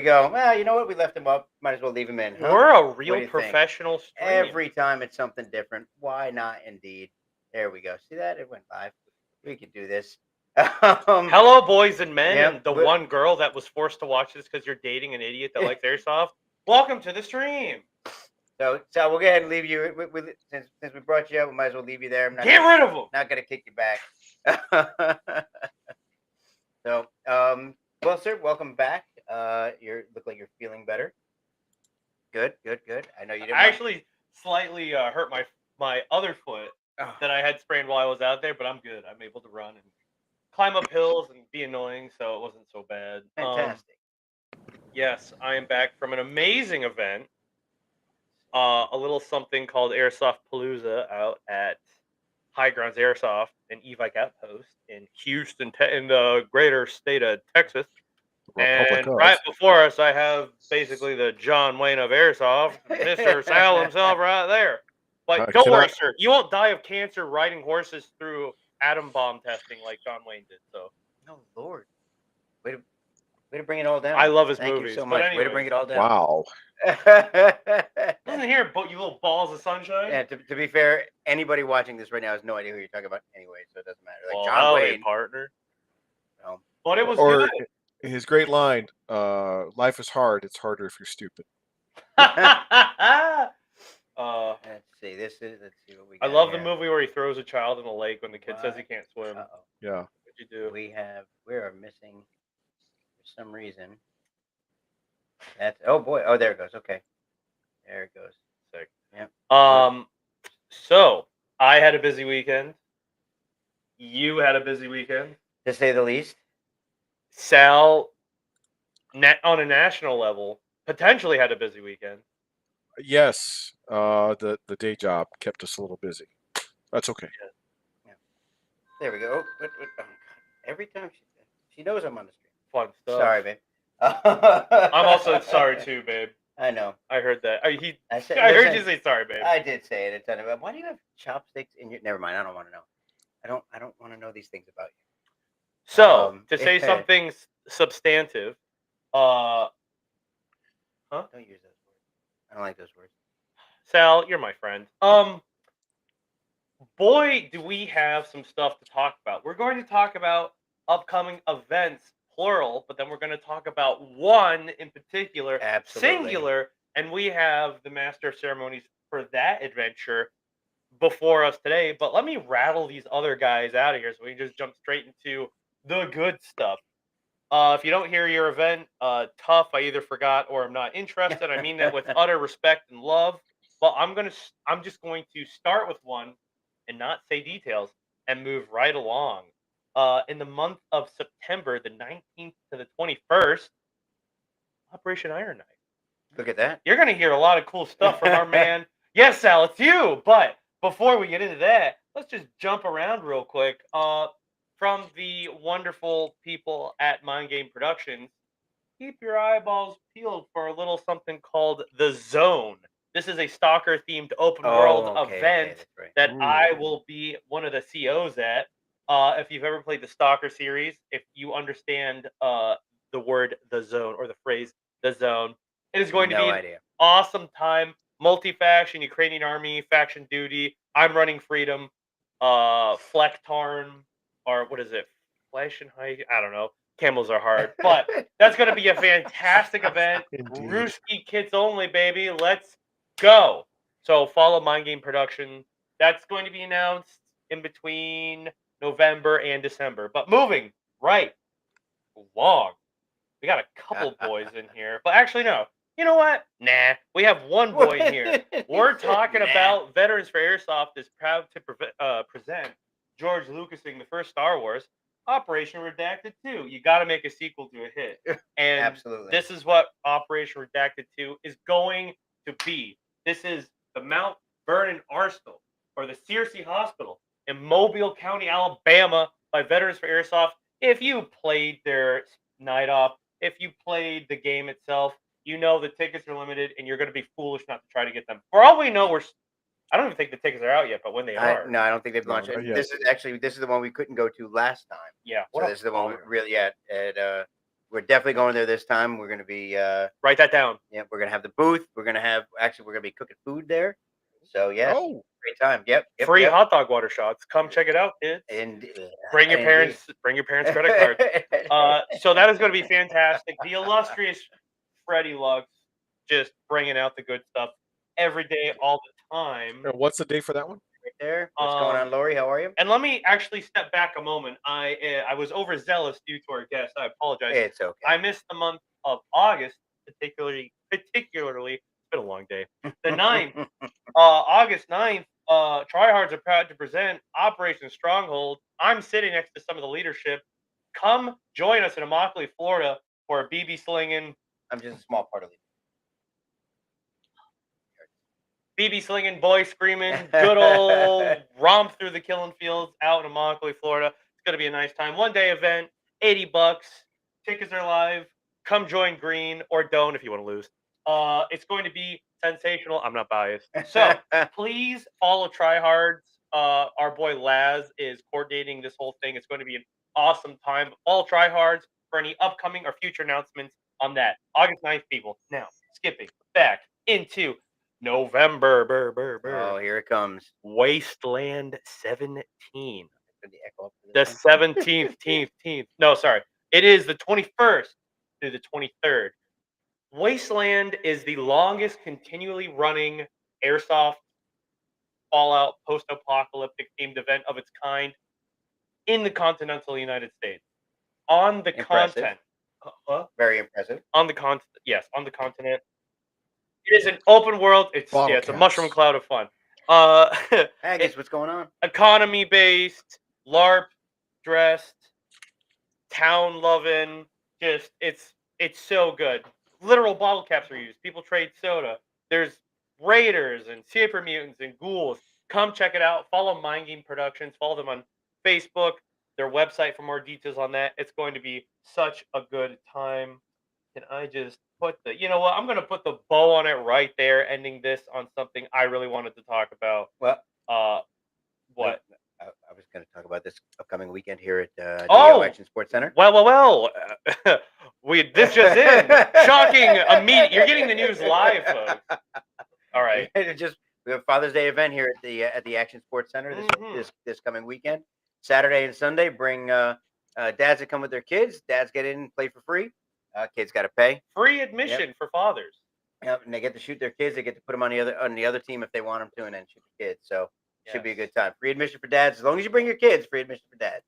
we go. Well, you know what? We left him up. Might as well leave him in. Huh? We're a What do real you think? professional stream. Every time it's something different. Why not? Indeed. There we go. See that? It went live. We could do this. Hello, boys and men, Yep, and the but- one girl that was forced to watch this because you're dating an idiot that likes airsoft. Welcome to the stream. So we'll go ahead and leave you. Since we brought you up, we might as well leave you there. Get rid of him. Not gonna kick you back. So, well, sir, welcome back. Look like you're feeling better. Good. I know you didn't. I actually slightly hurt my other foot that I had sprained while I was out there, but I'm good. I'm able to run and climb up hills and be annoying, so it wasn't so bad. Fantastic. Yes, I am back from an amazing event. A little something called Airsoft Palooza out at High Grounds Airsoft and Evike Outpost in Houston, in the greater state of Texas. And right before us, I have basically the John Wayne of Airsoft, Mr. Sal himself right there. But don't worry, sir. You won't die of cancer riding horses through atom bomb testing like John Wayne did. So, oh, Lord. Way to bring it all down. I love his Thank movies. you so much. Anyways, way to bring it all down. Wow. Listen here, you little balls of sunshine. Yeah, to be fair, anybody watching this right now has no idea who you're talking about anyway, so it doesn't matter. Like John Wayne, partner. But it was good. His great line, life is hard, it's harder if you're stupid. Let's see. Let's see what we got. I love the movie where he throws a child in the lake when the kid says he can't swim. Yeah. What'd you do? We are missing for some reason. Oh boy. Oh, there it goes. Okay. There it goes. Sick. Yeah. So I had a busy weekend. You had a busy weekend, to say the least. Sal, on a national level, potentially had a busy weekend. Yes, the day job kept us a little busy. That's okay. Yeah. There we go. Oh, God. Every time she knows I'm on the stream. Fun stuff. Sorry, babe. I'm also sorry too, babe. I know. I heard that. I heard you say sorry, babe. I did say it a ton of. Why do you have chopsticks in your? Never mind. I don't want to know. I don't want to know these things about you. So to say something substantive, Don't use those words. I don't like those words. Sal, you're my friend. Boy, do we have some stuff to talk about. We're going to talk about upcoming events, plural, but then we're going to talk about one in particular, singular, and we have the master of ceremonies for that adventure before us today. But let me rattle these other guys out of here so we can just jump straight into the good stuff. If you don't hear your event, tough, I either forgot or I'm not interested. I mean that with utter respect and love. But I'm just going to start with one and not say details and move right along. In the month of September, the 19th to the 21st, Operation Iron Knife. Look at that. You're going to hear a lot of cool stuff from our man. Yes, Sal, it's you. But before we get into that, let's just jump around real quick. From the wonderful people at Mind Game Productions, keep your eyeballs peeled for a little something called The Zone. This is a stalker-themed open-world event that I will be one of the COs at. If you've ever played the Stalker series, if you understand the word The Zone or the phrase The Zone, it is going to be an awesome time. Multi-faction, Ukrainian army, faction duty. I'm running Freedom, Flecktarn, or what is it? Flesh and High? I don't know. Camels are hard. But that's going to be a fantastic event. Ruski kits only, baby. Let's go. So follow Mind Game Production. That's going to be announced in between November and December. But moving right along. We got a couple boys in here. But actually, no. You know what? Nah. We have one boy in here. We're talking about Veterans for Airsoft is proud to present George Lucasing the first Star Wars, Operation Redacted 2. You got to make a sequel to a hit. And absolutely, this is what Operation Redacted 2 is going to be. This is the Mount Vernon Arsenal, or the Searcy Hospital in Mobile County, Alabama, by Veterans for Airsoft. If you played their night off, if you played the game itself, you know the tickets are limited, and you're going to be foolish not to try to get them. For all we know, I don't even think the tickets are out yet, but when they are. No, I don't think they've launched it. This is the one we couldn't go to last time. Yeah. So this is the one we really at we're definitely going there this time. We're going to be Write that down. yeah, we're going to have the booth. We're going to be cooking food there. So yeah, Oh, great time. Yep. Free hot dog water shots. Come check it out, kids. And Bring your parents. Bring your parents' credit cards. So that is going to be fantastic. The illustrious Freddie Lux just bringing out the good stuff every day, all the time. and what's the date for that one? Right there. What's going on, Lori? How are you? And let me actually step back a moment. I was overzealous due to our guest. I apologize. It's okay. I missed the month of August, particularly. It's been a long day. The 9th, August 9th, Tryhards are proud to present Operation Stronghold. I'm sitting next to some of the leadership. Come join us in Immokalee, Florida for a BB slinging. I'm just a small part of it. BB slinging, boy screaming, good old romp through the killing fields out in Immokalee, Florida. It's going to be a nice time. 1-day event, $80. Tickets are live. Come join Green or don't if you want to lose. It's going to be sensational. I'm not biased. So please follow Tryhards. Our boy Laz is coordinating this whole thing. It's going to be an awesome time. Follow Tryhards for any upcoming or future announcements on that. August 9th, people. Now, skipping back into November. Oh, here it comes. Wasteland 17. Did the echo up for The this one? 17th. No, sorry. It is the 21st through the 23rd. Wasteland is the longest continually running airsoft Fallout post-apocalyptic themed event of its kind in the continental United States. On the Impressive. continent. Very impressive. On the continent. Yes, on the continent. It is an open world. It's Bottle it's a caps. mushroom cloud of fun. Agus, what's going on? Economy based, LARP dressed, town loving. Just it's so good. Literal bottle caps are used. People trade soda. There's raiders and saber mutants and ghouls. Come check it out. Follow Mind Game Productions. Follow them on Facebook. Their website for more details on that. It's going to be such a good time. Can I just put the, you know what? I'm going to put the bow on it right there, ending this on something I really wanted to talk about. Well, What? I was going to talk about this upcoming weekend here at DEO Oh! Action Sports Center. Well. This just in. Shocking. Immediate. You're getting the news live, folks. All right. We have Father's Day event here at the Action Sports Center this coming weekend. Saturday and Sunday, bring dads that come with their kids. Dads get in and play for free. Kids got to pay. Free admission for fathers. Yep, and they get to shoot their kids. They get to put them on the other team if they want them to, and then shoot the kids. So should be a good time. Free admission for dads, as long as you bring your kids. Free admission for dads,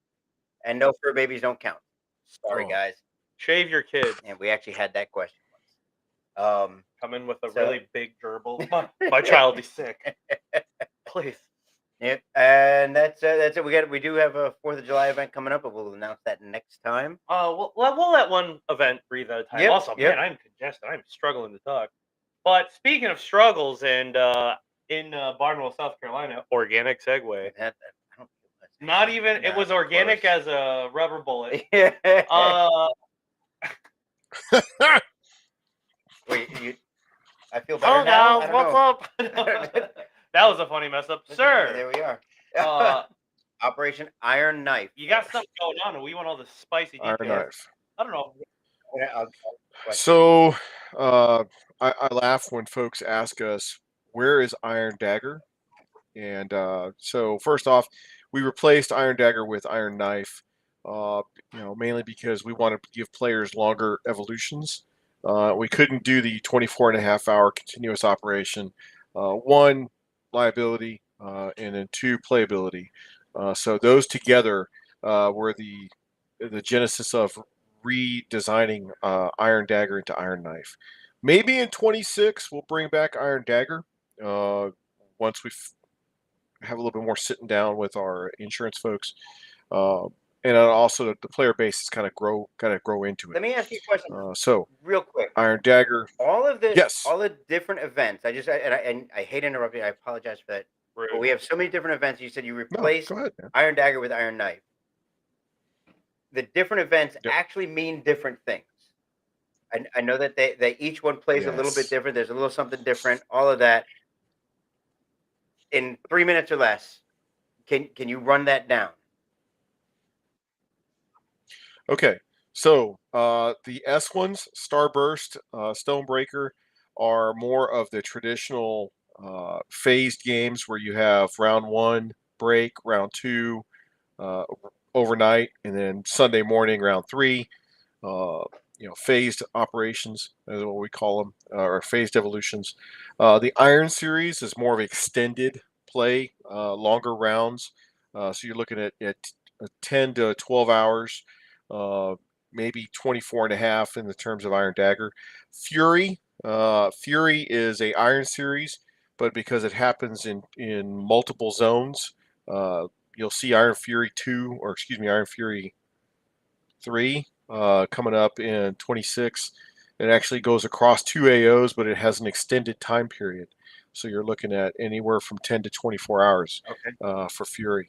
and no fur babies don't count. Sorry, guys. Shave your kids. And we actually had that question once. Come in with a really big gerbil. My child is sick. Please. Yep, and that's it. We do have a 4th of July event coming up, but we'll announce that next time. We'll let one event breathe at a time. Also, man, I'm congested. I'm struggling to talk. But speaking of struggles, and in Barnwell, South Carolina, organic segue. I don't Not even. It was organic as a rubber bullet. Wait, I feel better now. What's up? That was a funny mess up, sir. There we are. Operation Iron Knife. You got something going on, and we want all the spicy details. Iron Knife. I don't know. So I laugh when folks ask us, where is Iron Dagger? And so first off, we replaced Iron Dagger with Iron Knife, mainly because we want to give players longer evolutions. We couldn't do the 24.5-hour continuous operation. One, liability, and then 2, playability. So those together were the genesis of redesigning Iron Dagger into Iron Knife. Maybe in 26 we'll bring back Iron Dagger once we have a little bit more sitting down with our insurance folks, and also the player base is kind of grow into it. Let me ask you a question. So real quick, Iron Dagger. All of this, yes, all the different events. I hate interrupting. I apologize for that. But we have so many different events. You said you replaced Iron Dagger with Iron Knife. The different events actually mean different things. I know that they each one plays a little bit different. There's a little something different. All of that. In 3 minutes or less, can you run that down? Okay, So the S ones, Starburst, Stonebreaker, are more of the traditional phased games where you have round one break, round two uh, overnight, and then Sunday morning round three. Phased operations is what we call them, or phased evolutions. The Iron Series is more of extended play, longer rounds. So you're looking at 10 to 12 hours, uh, maybe 24 and a half in the terms of Iron Dagger. Fury is a Iron Series, but because it happens in multiple zones, you'll see Iron Fury 2, or excuse me, Iron Fury 3 coming up in 26. It actually goes across 2 AOs, but it has an extended time period. So you're looking at anywhere from 10 to 24 hours for Fury.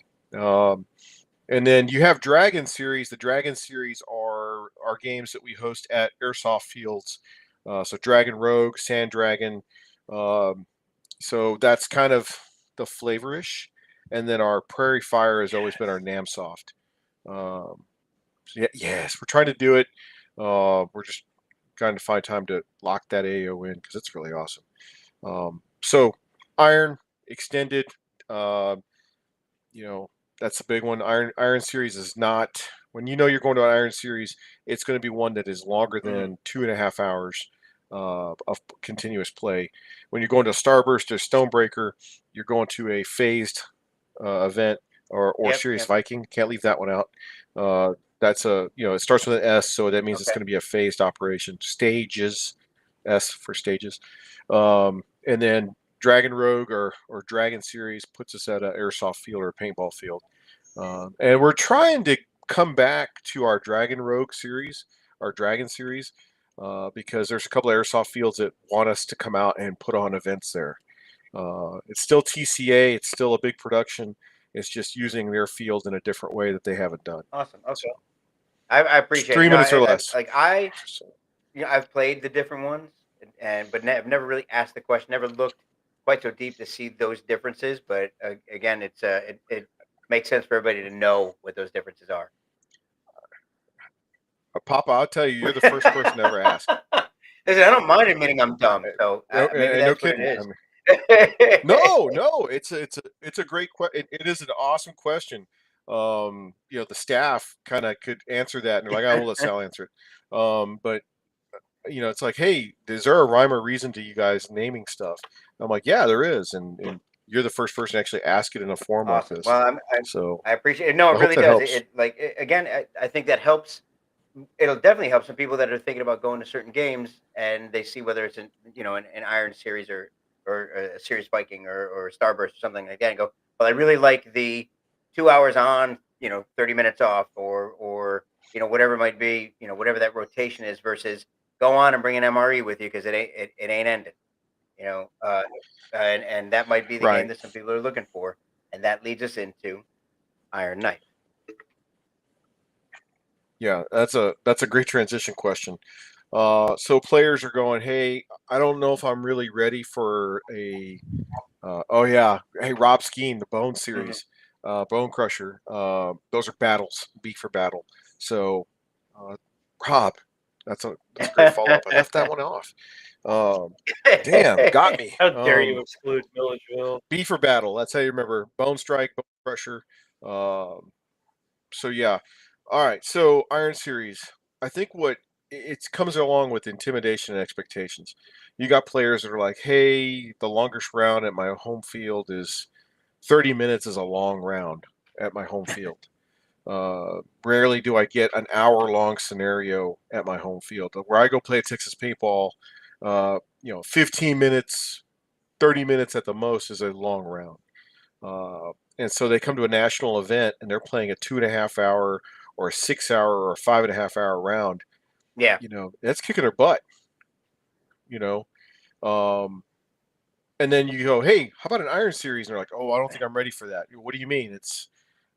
And then you have Dragon Series. The Dragon Series are games that we host at airsoft fields. So Dragon Rogue, Sand Dragon. So that's kind of the flavorish. And then our Prairie Fire has always been our NamSoft. Yes, we're trying to do it. We're just trying to find time to lock that AO in because it's really awesome. So Iron extended, that's a big one. Iron Series is not, when you're going to an Iron Series, it's going to be one that is longer than 2.5 hours of continuous play. When you're going to Starburst or Stonebreaker, you're going to a phased event or Serious Viking. Can't leave that one out. That's it starts with an S, so that means it's going to be a phased operation. Stages, S for stages. And then Dragon Rogue or Dragon Series puts us at an airsoft field or a paintball field. And we're trying to come back to our Dragon Rogue series, our Dragon series, because there's a couple of airsoft fields that want us to come out and put on events there. It's still TCA. It's still a big production. It's just using their field in a different way that they haven't done. Awesome. Okay. So, I appreciate 3 minutes or less. I've played the different ones, but I've never really asked the question. Never looked quite so deep to see those differences. But again, it makes sense for everybody to know what those differences are. Papa, I'll tell you, you're the first person to ever ask. Listen, I don't mind admitting I'm dumb. So maybe that's what it is. No, it's a great question. It is an awesome question. The staff kind of could answer that, and they're like, "I will let Sal answer it." But it's like, "Hey, is there a rhyme or reason to you guys naming stuff?" I'm like, "Yeah, there is," and you're the first person to actually ask it in a form like this. Well, I appreciate it. No, it really does. Again, I think that helps. It'll definitely help some people that are thinking about going to certain games, and they see whether it's an Iron Series or a Serious Viking or Starburst or something like that, and go, well, I really like the 2 hours on, 30 minutes off, or whatever it might be, whatever that rotation is, versus go on and bring an MRE with you because it ain't ending, and that might be the game that some people are looking for, and that leads us into Iron Knife. Yeah, that's a great transition question. So players are going, hey, I don't know if I'm really ready for a. Hey, Rob Skeen, the Bone series, Bone Crusher. Those are battles, B for battle. So, Rob, that's a great follow up. I left that one off. Damn, got me. How dare you exclude Milledgeville? B for battle. That's how you remember Bone Strike, Bone Crusher. So yeah. All right, so Iron Series. I think what it comes along with intimidation and expectations. You got players that are like, hey, the longest round at my home field is 30 minutes is a long round at my home field. Rarely do I get an hour-long scenario at my home field. Where I go play Texas paintball, 15 minutes, 30 minutes at the most is a long round. And so they come to a national event and they're playing a 2.5 hour or a 6 hour or a 5.5 hour round. Yeah. That's kicking their butt. And then you go, hey, how about an Iron Series? And they're like, oh, I don't think I'm ready for that. What do you mean? It's,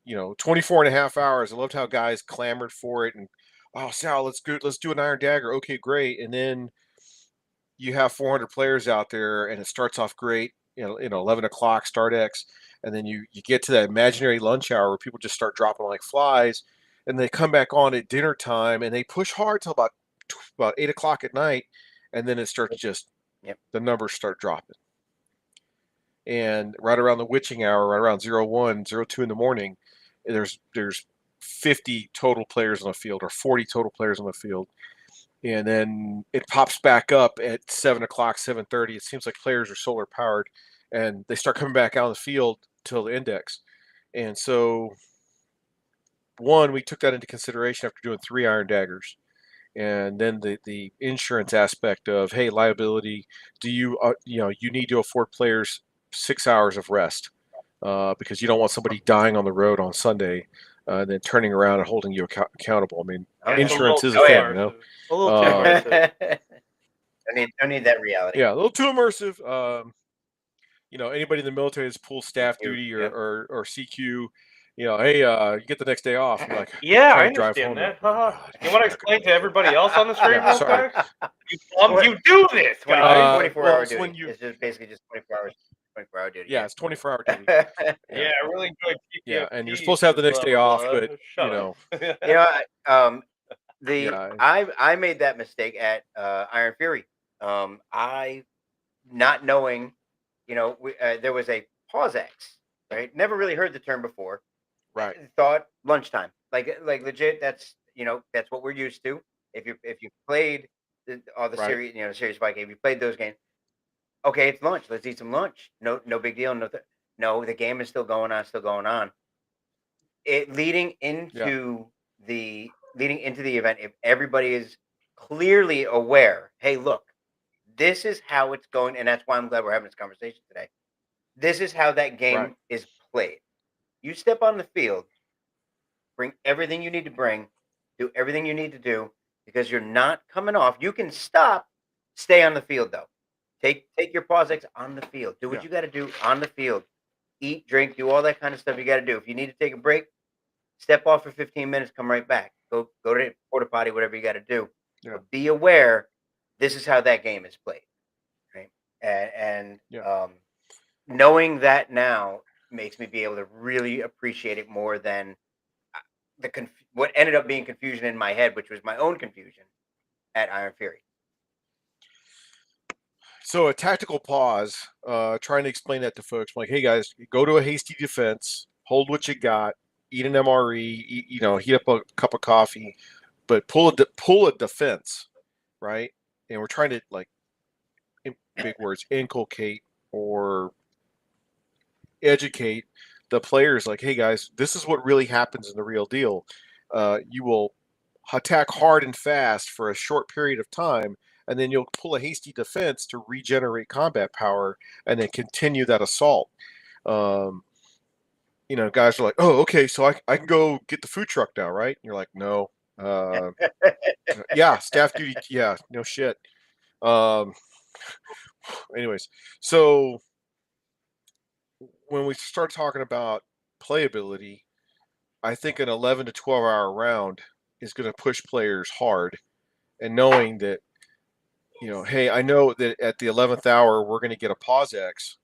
24.5 hours. I loved how guys clamored for it. And, oh, Sal, let's do an Iron Dagger. Okay, great. And then you have 400 players out there and it starts off great, 11 o'clock start X. And then you get to that imaginary lunch hour where people just start dropping like flies. and they come back on at dinner time, and they push hard till about 8 o'clock at night, and then it starts just the numbers start dropping. And right around the witching hour, right around 01, 02 in the morning, there's 50 total players on the field or 40 total players on the field. And then it pops back up at 7 o'clock, 7:30. It seems like players are solar powered, and they start coming back out on the field till the index. And so, one, we took that into consideration after doing 3 iron daggers. And then the insurance aspect of, hey, liability, do you you need to afford players 6 hours of rest because you don't want somebody dying on the road on Sunday and then turning around and holding you accountable. I mean, insurance is a thing, you know. A little too immersive. Don't need that reality. Yeah, a little too immersive. Anybody in the military that's pulled staff duty or CQ, hey, you get the next day off. You're like, yeah, I understand that. You want to explain to everybody else on the stream real quick? You do this, guys. 24 hour duty. It's just basically just 24 hours. 24-hour duty. Yeah, it's 24-hour duty. Yeah, really good. Yeah, and you're supposed to have the next day off, but I made that mistake at Iron Fury. I not knowing, there was a PAWS-X, right? Never really heard the term before. Right. Thought lunchtime, like legit. That's that's what we're used to. If you played all the series, series fight game, you played those games. Okay, it's lunch. Let's eat some lunch. No big deal. No, the game is still going on. It leading into the event. If everybody is clearly aware, hey, look, this is how it's going, and that's why I'm glad we're having this conversation today. This is how that game is played. You step on the field, bring everything you need to bring, do everything you need to do, because you're not coming off. You can stop, stay on the field though. Take your PAWS-X on the field. Do what you got to do on the field. Eat, drink, do all that kind of stuff you got to do. If you need to take a break, step off for 15 minutes, come right back. Go to the porta potty, whatever you got to do. Yeah. But be aware, this is how that game is played, right? And knowing that now makes me be able to really appreciate it more than what ended up being confusion in my head, which was my own confusion at Iron Fury. So a tactical pause, trying to explain that to folks. I'm like, hey guys, go to a hasty defense, hold what you got, eat an MRE, heat up a cup of coffee, but pull a defense, right? And we're trying to, like, in big words, inculcate or educate the players. Like, hey guys, this is what really happens in the real deal. You will attack hard and fast for a short period of time, and then you'll pull a hasty defense to regenerate combat power and then continue that assault. Guys are like, oh, okay, so I can go get the food truck now, right? And you're like, no. Yeah, staff duty. Yeah, no shit. Anyways, so when we start talking about playability, I think an 11 to 12 hour round is going to push players hard, and knowing that, hey, I know that at the 11th hour we're going to get a PAWS-X,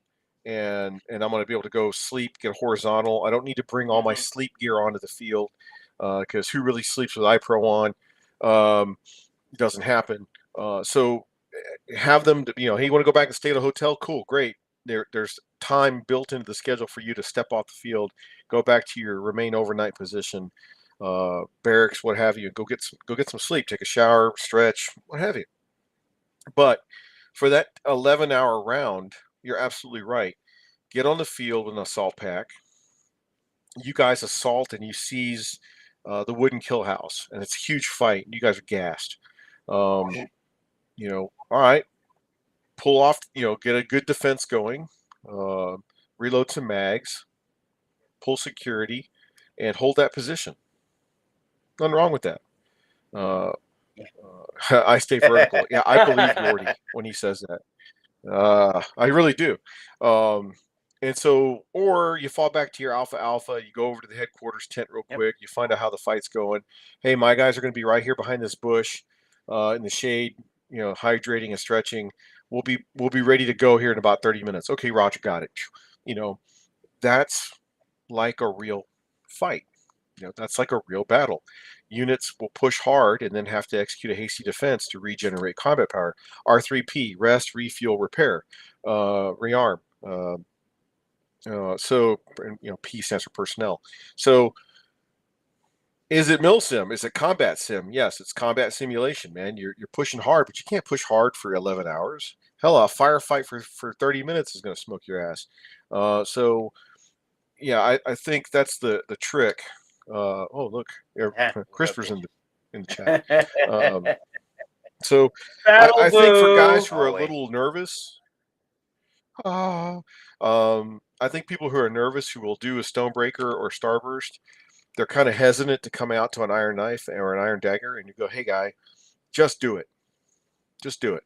and I'm going to be able to go sleep, get horizontal. I don't need to bring all my sleep gear onto the field because who really sleeps with iPro on? It doesn't happen. So have them, hey, you want to go back and stay at a hotel? Cool, great. There's time built into the schedule for you to step off the field, go back to your remain overnight position, barracks, what have you. Go get some sleep, take a shower, stretch, what have you. But for that 11-hour round, you're absolutely right. Get on the field with an assault pack. You guys assault and you seize the wooden kill house, and it's a huge fight. You guys are gassed. All right, pull off. Get a good defense going. Reload some mags. Pull security, and hold that position. Nothing wrong with that. I stay vertical. Yeah, I believe Yordi when he says that. I really do. And so, or you fall back to your alpha, you go over to the headquarters tent real quick, you find out how the fight's going. Hey, my guys are going to be right here behind this bush in the shade, hydrating and stretching. We'll be ready to go here in about 30 minutes. Okay, Roger, got it. That's like a real fight. that's like a real battle. Units will push hard and then have to execute a hasty defense to regenerate combat power. R3P, rest, refuel, repair, rearm. So P stands for personnel. So is it milsim? Is it combat sim? Yes, it's combat simulation, man. You're pushing hard, but you can't push hard for 11 hours. Hell, a firefight for 30 minutes is going to smoke your ass. So yeah, I think that's the trick. Oh look, Christopher's in the chat. So I think for guys who are a little nervous, I think people who are nervous who will do a Stonebreaker or Starburst, they're kind of hesitant to come out to an Iron Knife or an Iron Dagger, and you go, hey guy, just do it. Just do it.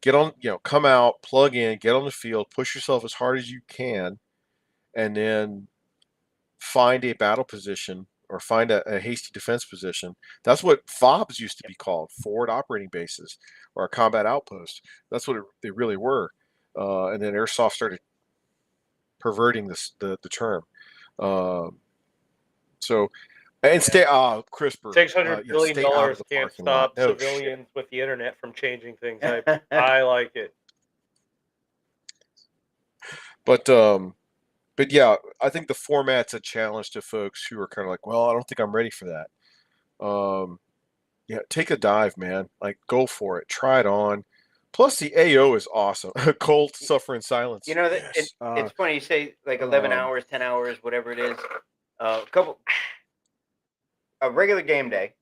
Get on, come out, plug in, get on the field, push yourself as hard as you can, and then find a battle position or find a hasty defense position. That's what FOBs used to be called, forward operating bases or a combat outpost. That's what they really were. And then Airsoft started perverting the term. So and stay CRISPR. $600 billion can't stop civilians with the internet from changing things. I like it. But yeah, I think the format's a challenge to folks who are kind of like, well, I don't think I'm ready for that. Yeah, take a dive, man. Like, go for it. Try it on. Plus, the AO is awesome. Cold, suffer in silence. Yes. It's funny you say like 11 hours, 10 hours, whatever it is. A regular game day,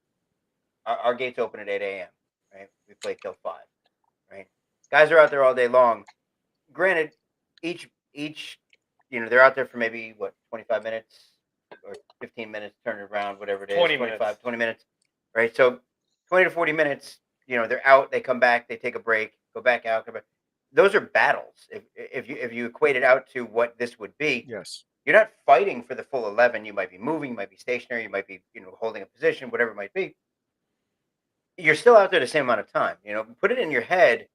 our gates open at 8 a.m. Right? We play till 5. Right? Guys are out there all day long. Granted, each they're out there for maybe 25 minutes or 15 minutes, turn it around, whatever it is, 20 minutes, right? So 20 to 40 minutes, they're out, they come back, they take a break, go back out, come back. Those are battles. If you equate it out to what this would be, yes, you're not fighting for the full 11. You might be moving, you might be stationary, you might be holding a position, whatever it might be. You're still out there the same amount of time. Put it in your head.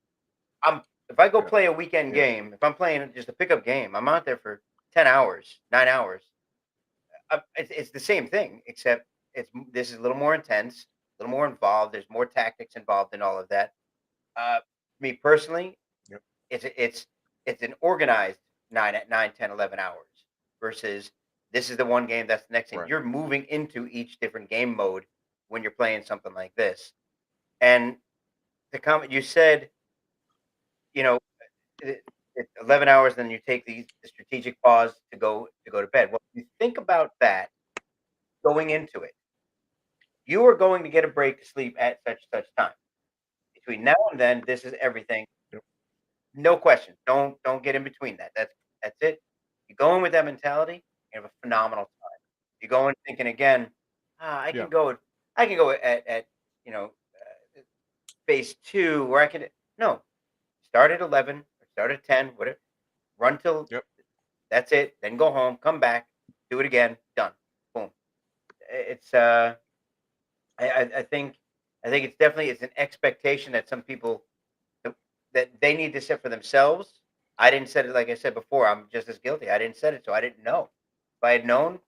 If I go play a weekend game, if I'm playing just a pickup game, I'm out there for 10 hours, 9 hours. It's the same thing, except this is a little more intense, a little more involved. There's more tactics involved in all of that. Me personally, it's an organized 9, 10, 11 hours versus this is the one game, that's the next thing. Right. You're moving into each different game mode when you're playing something like this. And the comment you said, it's 11 hours, then you take the strategic pause to go to bed. Well, if you think about that going into it, you are going to get a break to sleep at such time. Between now and then, this is everything. Yep. No question. Don't get in between that. That's it. You go in with that mentality, you have a phenomenal time. You go in thinking again, I can go at phase 2 where I can start at 11 or start at 10, whatever. Run till that's it. Then go home, come back, do it again, done. Boom. It's I think it's definitely an expectation that some people that they need to set for themselves. I didn't set it, like I said before. I'm just as guilty. I didn't set it, so I didn't know. If I had known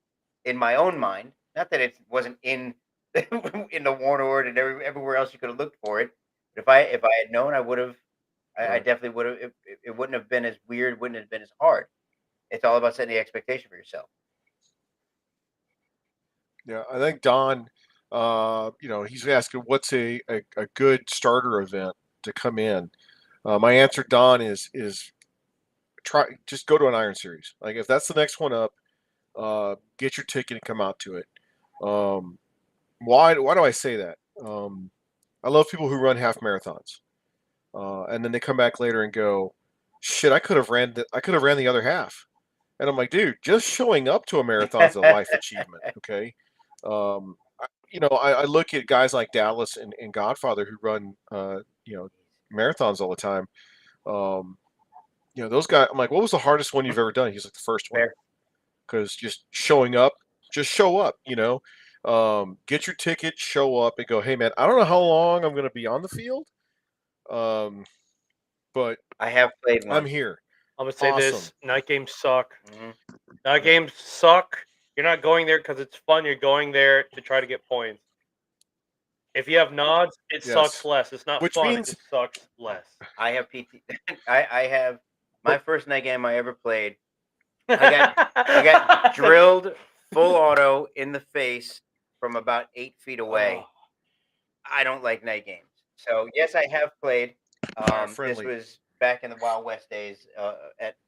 in my own mind, not that it wasn't in in the warlord and everywhere else you could have looked for it, but if I had known, I would have. I definitely would have. It wouldn't have been as weird. Wouldn't have been as hard. It's all about setting the expectation for yourself. Yeah, I think Don, he's asking what's a good starter event to come in. My answer, Don, is just go to an Iron Series. Like if that's the next one up, get your ticket and come out to it. Why do I say that? I love people who run half marathons. And then they come back later and go, "Shit, I could have ran the other half." And I'm like, "Dude, just showing up to a marathon is a life achievement." Okay, I look at guys like Dallas and Godfather who run marathons all the time. Those guys. I'm like, "What was the hardest one you've ever done?" He's like, "The first one," because just showing up, just show up. Get your ticket, show up, and go, "Hey, man, I don't know how long I'm going to be on the field." But I have played one. I'm here. I'm gonna say this: night games suck. Mm-hmm. Night games suck. You're not going there because it's fun. You're going there to try to get points. If you have nods, it sucks less. It's not fun. It just sucks less. I have PT. I have my first night game I ever played. I got drilled full auto in the face from about 8 feet away. Oh. I don't like night games. So yes, I have played. This was back in the Wild West days,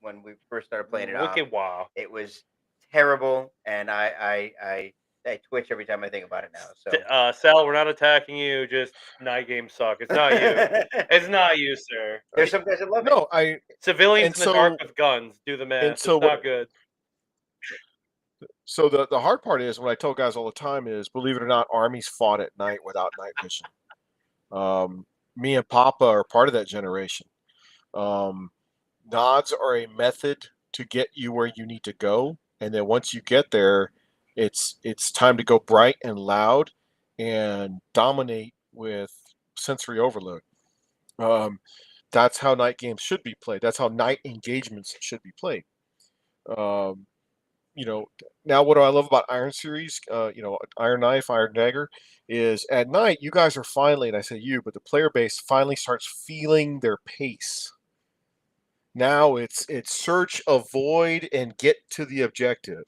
when we first started playing it. Wicked wow! It was terrible, and I twitch every time I think about it now. So, Sal, we're not attacking you. Just night games suck. It's not you. It's not you, sir. There's some guys that love it. Civilians in the dark with guns do the math. It's not good. So the hard part is, what I tell guys all the time is, believe it or not, armies fought at night without night vision. Me and Papa are part of that generation. Nods are a method to get you where you need to go, and then once you get there, it's time to go bright and loud and dominate with sensory overload. That's how night games should be played. That's how night engagements should be played. Now what do I love about Iron Series, Iron Knife, Iron Dagger, is at night you guys are finally, and I say you, but the player base finally starts feeling their pace. Now it's search, avoid, and get to the objective,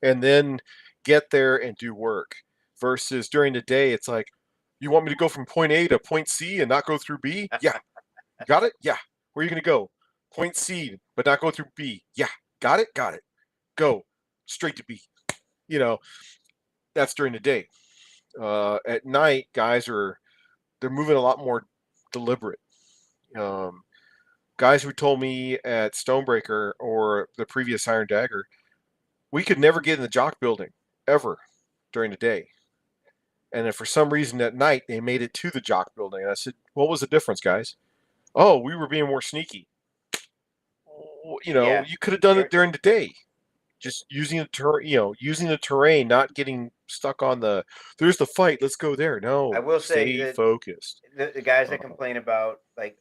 and then get there and do work. Versus during the day, it's like, you want me to go from point A to point C and not go through B? Yeah. Got it? Yeah. Where are you going to go? Point C, but not go through B. Yeah. Got it? Got it. Go straight to B. That's during the day. At night, guys they're moving a lot more deliberate. Guys who told me at Stonebreaker or the previous Iron Dagger, we could never get in the jock building ever during the day. And if for some reason at night they made it to the jock building, and I said, what was the difference, guys? Oh, we were being more sneaky. You could have done it during the day. Just using the terrain, not getting stuck on there's the fight, let's go there. No, I will say, stay focused. The guys that complain about,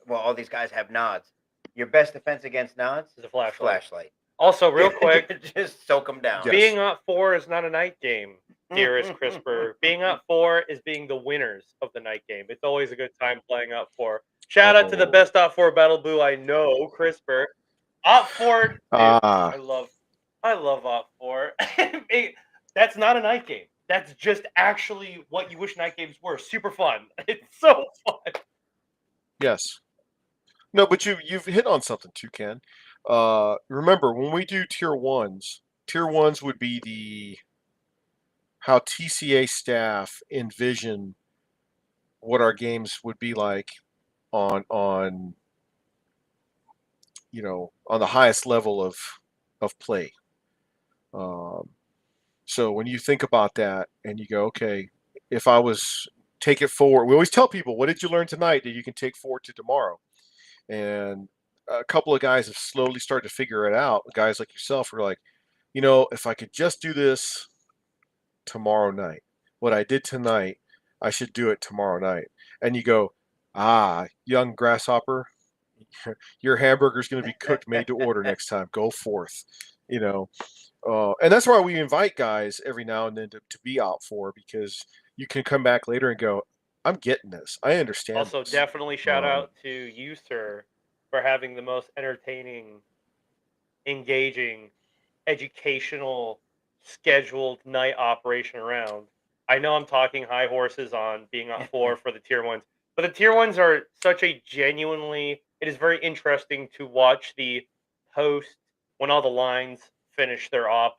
all these guys have nods. Your best defense against nods is a flashlight. Also, real quick, just soak them down. Yes. Being up 4 is not a night game, dearest CRISPR. Being up 4 is being the winners of the night game. It's always a good time playing up 4. Shout out to the best op 4 battle boo I know, CRISPR. Op 4, I love op 4. That's not a night game. That's just actually what you wish night games were. Super fun. It's so fun. Yes. No, but you've hit on something, Toucan. Remember, when we do tier ones would be how TCA staff envision what our games would be like on the highest level of play. So when you think about that and you go, okay, if I was take it forward, we always tell people, what did you learn tonight that you can take forward to tomorrow? And a couple of guys have slowly started to figure it out. Guys like yourself are like, if I could just do this tomorrow night, what I did tonight, I should do it tomorrow night. And you go, young grasshopper, your hamburger's going to be cooked, made to order next time. Go forth, and that's why we invite guys every now and then to be out for, because you can come back later and go, I'm getting this. I understand. Also, this. Definitely shout out to you, sir, for having the most entertaining, engaging, educational, scheduled night operation around. I know I'm talking high horses on being on 4 for the tier 1s, but the tier 1s are such a genuinely, it is very interesting to watch the post when all the lines finish their op,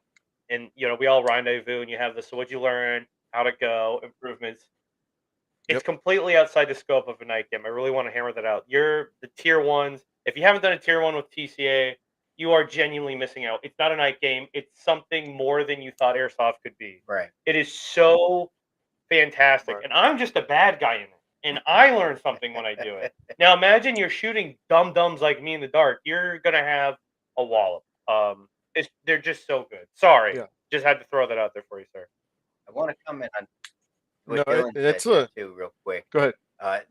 and we all rendezvous and you have this, so what'd you learn, how to go, improvements. It's completely outside the scope of a night game. I really want to hammer that out. You're the tier 1s. If you haven't done a tier 1 with TCA, you are genuinely missing out. It's not a night game. It's something more than you thought Airsoft could be. Right. It is so fantastic. Right. And I'm just a bad guy in it. And I learn something when I do it. Now imagine you're shooting dum-dums like me in the dark. You're going to have a wallop. They're just so good. Sorry. Yeah. Just had to throw that out there for you, sir. I want to comment on that's too, real quick. Go ahead.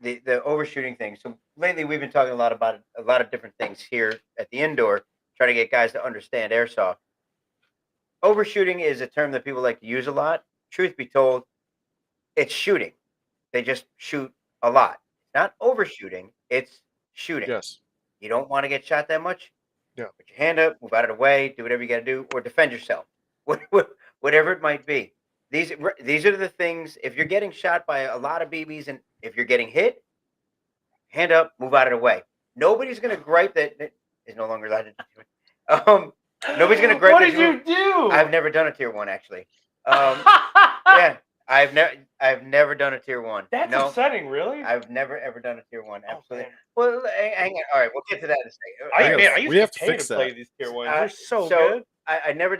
The overshooting thing. So lately we've been talking a lot about a lot of different things here at the indoor, trying to get guys to understand airsoft. overshooting is a term that people like to use a lot. Truth be told, it's shooting. They just shoot a lot. Not overshooting, it's shooting. Yes. You don't want to get shot that much. Yeah. Put your hand up, move out of the way, do whatever you got to do, or defend yourself. Whatever it might be. These are the things. If you're getting shot by a lot of BBs, and if you're getting hit, hand up, move out of the way. Nobody's gonna gripe that is no longer allowed to do it. Nobody's gonna gripe. What that did you do? I've never done a tier 1 actually. Yeah, I've never done a tier 1. That's upsetting, really. I've never ever done a tier 1. Absolutely. Oh, well, hang on. All right, we'll get to that in a second. I used to pay to play these tier 1s. They're so good. I never.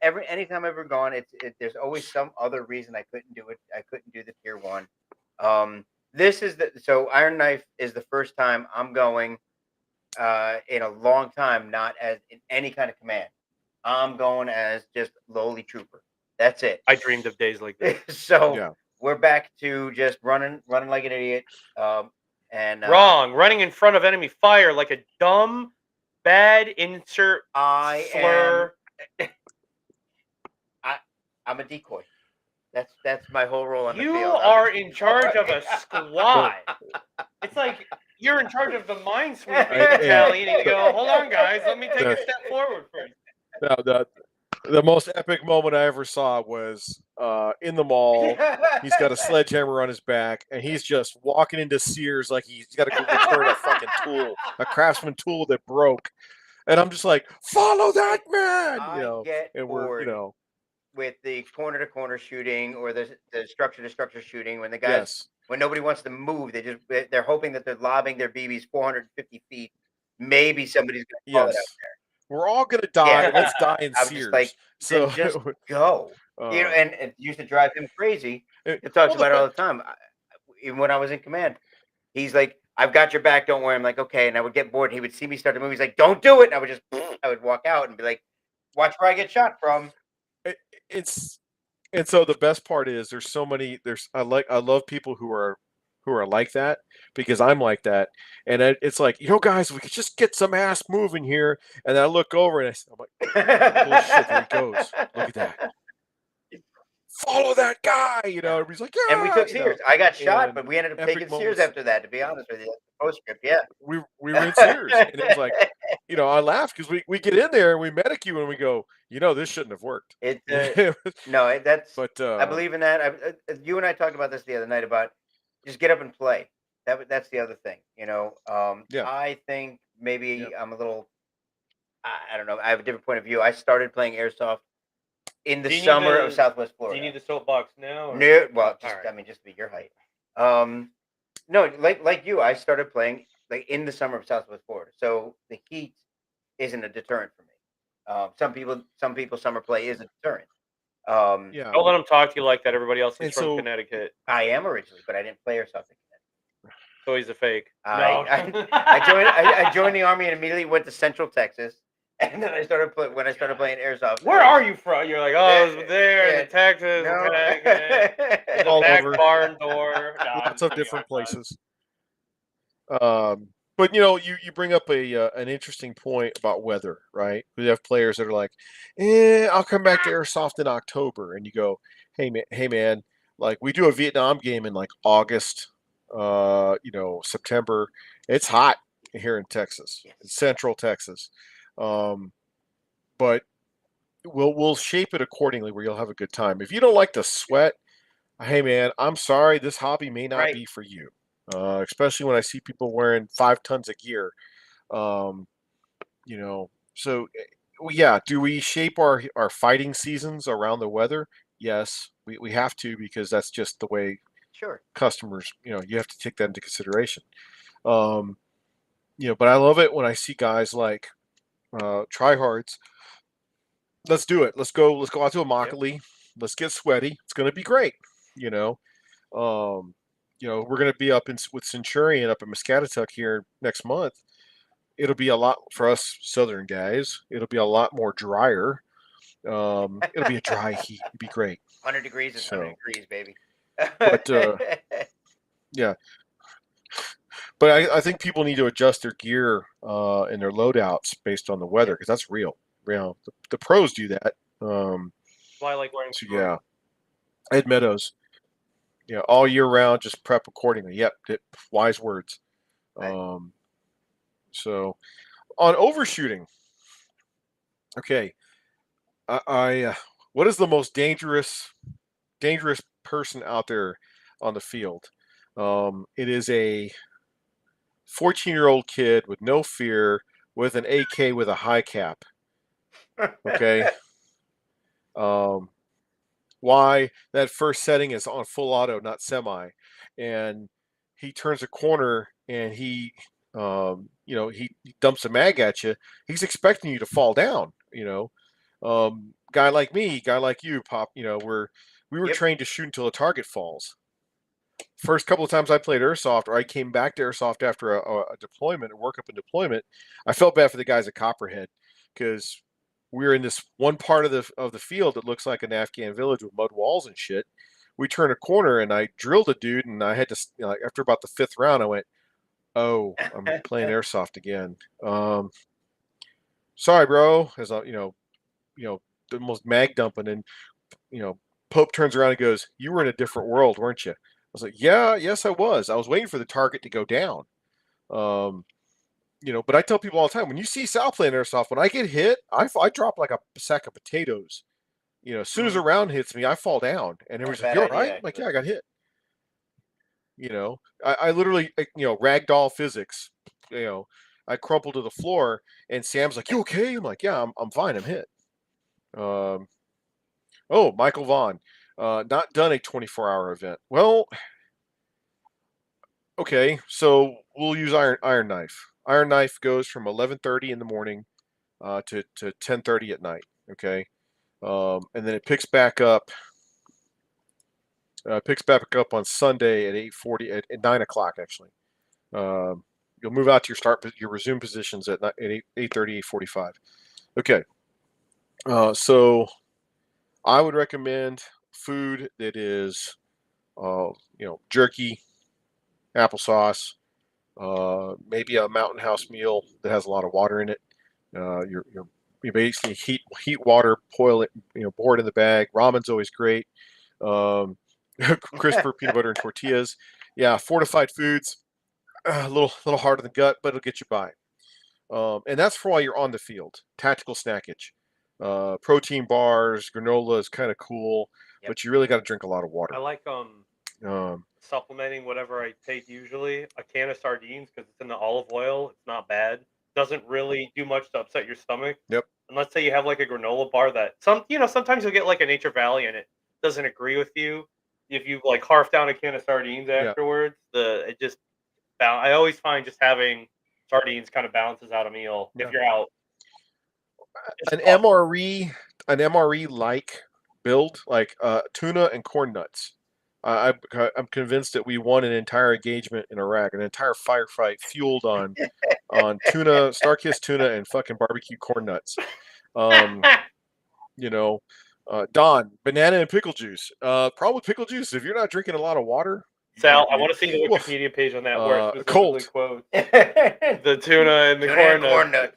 Anytime I've ever gone, there's always some other reason I couldn't do it. I couldn't do the tier 1. This is so Iron Knife is the first time I'm going in a long time, not as in any kind of command. I'm going as just lowly trooper. That's it. I dreamed of days like this. So we're back to just running like an idiot. Wrong, running in front of enemy fire like a dumb, bad insert slur. I'm a decoy. That's my whole role on the field. You are in charge of a squad. It's like you're in charge of the minesweeping battalion, and you go, "Hold on, guys, let me take a step forward first." The most epic moment I ever saw was in the mall. He's got a sledgehammer on his back, and he's just walking into Sears like he's got to go return a fucking tool, a Craftsman tool that broke. And I'm just like, follow that man, you know. And we're, you know, with the corner to corner shooting or the structure to structure shooting, when the guys when nobody wants to move, they're hoping that they're lobbing their BBs 450 feet. Maybe somebody's going to fall out there. We're all gonna die. Let's die in Sears. Just just go. You know, and it used to drive him crazy. He talks about it all the time. Even when I was in command, he's like, "I've got your back. Don't worry." I'm like, "Okay." And I would get bored. And he would see me start to move. He's like, "Don't do it." And I would walk out and be like, "Watch where I get shot from." And so the best part is there's so many. I love people who are like that, because I'm like that, and it's like, you know, guys, we could just get some ass moving here. And I look over and I'm like, bullshit, there he goes. Look at that. Follow that guy, you know. Everybody's like, yeah. And we took Sears. I got shot, but we ended up taking Sears after that. To be honest with you, postscript, we were in Sears, and it was like, you know, I laughed because we get in there and we medic you and we go, you know, this shouldn't have worked. No, that's. But I believe in that. You and I talked about this the other night about just get up and play. That's the other thing, you know. I think maybe I'm a little. I don't know. I have a different point of view. I started playing airsoft in the summer of Southwest Florida. Do you need the soapbox now? Or? No, well, I mean, just to be your height. No, like you, I started playing like in the summer of Southwest Florida, so the heat isn't a deterrent for me. Some people, summer play is a deterrent. Don't let them talk to you like that. Everybody else is from Connecticut. I am originally, but I didn't play airsoft in Connecticut. So he's a fake. I joined the Army and immediately went to Central Texas. And then I started playing airsoft. Where are you from? You're like, oh, I was there in Texas, Connecticut, all back over. Barn door. Lots of different places. But you know, you bring up an interesting point about weather, right? We have players that are like, I'll come back to airsoft in October, and you go, hey man, like we do a Vietnam game in like August, you know, September. It's hot here in Texas, Central Texas. But we'll shape it accordingly where you'll have a good time. If you don't like to sweat, hey man, I'm sorry, this hobby may not be for you. Especially when I see people wearing 5 tons of gear. You know, so yeah, do we shape our fighting seasons around the weather? Yes, we have to, because that's just the way customers, you know, you have to take that into consideration. You know, but I love it when I see guys like tryhards. Let's do it. Let's go out to a Immokalee. Let's get sweaty. It's going to be great. You know, you know, we're going to be up with Centurion up in Muscatatuck here next month. It'll be a lot for us Southern guys. It'll be a lot more drier. It'll be a dry heat. It'd be great. 100 degrees is 100 degrees, baby. But yeah. But I think people need to adjust their gear and their loadouts based on the weather, because that's real. You know, the pros do that. Why I like wearing So yeah, Ed Meadows. Yeah, all year round, just prep accordingly. Yep, wise words. So on overshooting, okay, I what is the most dangerous person out there on the field? It is a 14-year-old kid with no fear, with an AK with a high cap. Okay. Why that first setting is on full auto, not semi, and he turns a corner and he dumps a mag at you. He's expecting you to fall down. Guy like me, guy like you, Pop. We were trained to shoot until the target falls. First couple of times I played airsoft, or I came back to airsoft after a deployment, a workup and deployment, I felt bad for the guys at Copperhead because we were in this one part of the field that looks like an Afghan village with mud walls and shit. We turned a corner and I drilled a dude, and I had to, after about the 5th round, I went, "Oh, I'm playing airsoft again. Sorry, bro." As I, the most mag dumping, and Pope turns around and goes, "You were in a different world, weren't you?" I was like, "Yeah, yes, I was. I was waiting for the target to go down." But I tell people all the time, when you see Sal playing airsoft, when I get hit, I drop like a sack of potatoes. As soon as a round hits me, I fall down, and everyone's like, "You all right?" I'm like, "Yeah, I got hit." I literally, ragdoll physics. I crumple to the floor, and Sam's like, "You okay?" I'm like, "Yeah, I'm fine. I'm hit." Oh, Michael Vaughn, not done a 24-hour event. Well, okay, so we'll use Iron Knife. Iron Knife goes from 11:30 in the morning to 10:30 at night. Okay, and then it picks back up. Picks back up on Sunday at 8:40 at 9 o'clock actually. You'll move out to your resume positions at 8:30, 8:45. Okay, so I would recommend food that is, jerky, applesauce, maybe a Mountain House meal that has a lot of water in it. You basically heat water, boil it, pour it in the bag. Ramen's always great. Crisper peanut butter and tortillas. Yeah, fortified foods. A little hard on the gut, but it'll get you by. And that's for while you're on the field. Tactical snackage. Protein bars, granola is kind of cool, but you really got to drink a lot of water. I like supplementing whatever I take usually. A can of sardines because it's in the olive oil. It's not bad. Doesn't really do much to upset your stomach. Yep. And let's say you have like a granola bar that sometimes you'll get like a Nature Valley and it doesn't agree with you. If you like carf down a can of sardines afterwards, I always find just having sardines kind of balances out a meal if you're out. An MRE like build, like tuna and corn nuts. I'm convinced that we won an entire engagement in Iraq, an entire firefight fueled on tuna, Star-Kissed tuna, and fucking barbecue corn nuts. Don, banana and pickle juice. Problem with pickle juice, if you're not drinking a lot of water. Sal, I want to see the Wikipedia page on that where it specifically quotes the tuna and the corn nuts.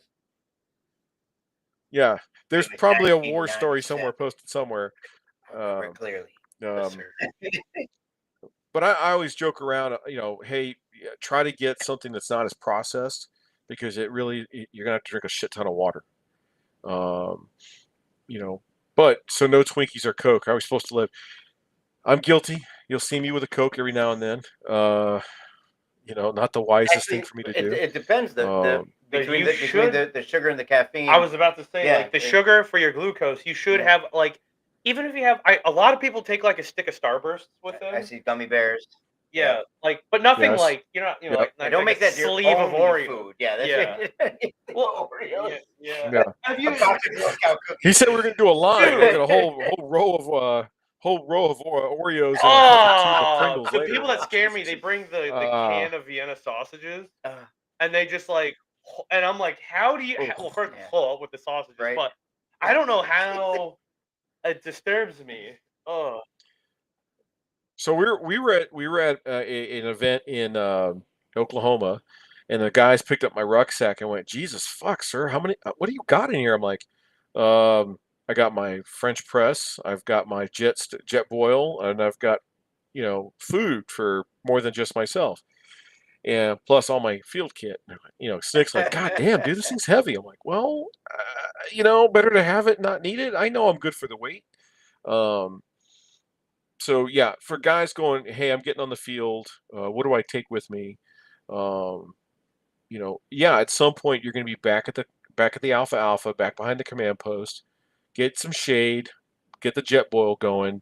Yeah, there's probably a war story somewhere posted somewhere. Clearly. But I always joke around, hey, try to get something that's not as processed because you're gonna have to drink a shit ton of water. But so no Twinkies or Coke. How are we supposed to live? I'm guilty. You'll see me with a Coke every now and then. Not the wisest thing for me to do. It depends between the sugar and the caffeine. I was about to say, the sugar for your glucose, you should have even if you have, a lot of people take like a stick of Starbursts with them. I see gummy bears. Yeah, but nothing like I don't make that sleeve of Oreo food. Yeah, that's well, Oreos. Yeah. Have you? He said we're gonna do a line. We're gonna a whole row of Oreos. Oh, the people that scare me, they bring the can of Vienna sausages, and they just and I'm like, how do you? Well, first with the sausages, but I don't know how it disturbs me. Oh. So we were at an event in Oklahoma, and the guys picked up my rucksack and went, "Jesus fuck, sir, how many? What do you got in here?" I'm like, I got my French press, I've got my jet boil, and I've got, food for more than just myself. And plus all my field kit. Snick's like, God damn, dude, this thing's heavy. I'm like, well, better to have it, not need it. I know I'm good for the weight. So yeah, for guys going, hey, I'm getting on the field. What do I take with me? Yeah, at some point you're going to be back at the Alpha, back behind the command post. Get some shade, get the jet boil going,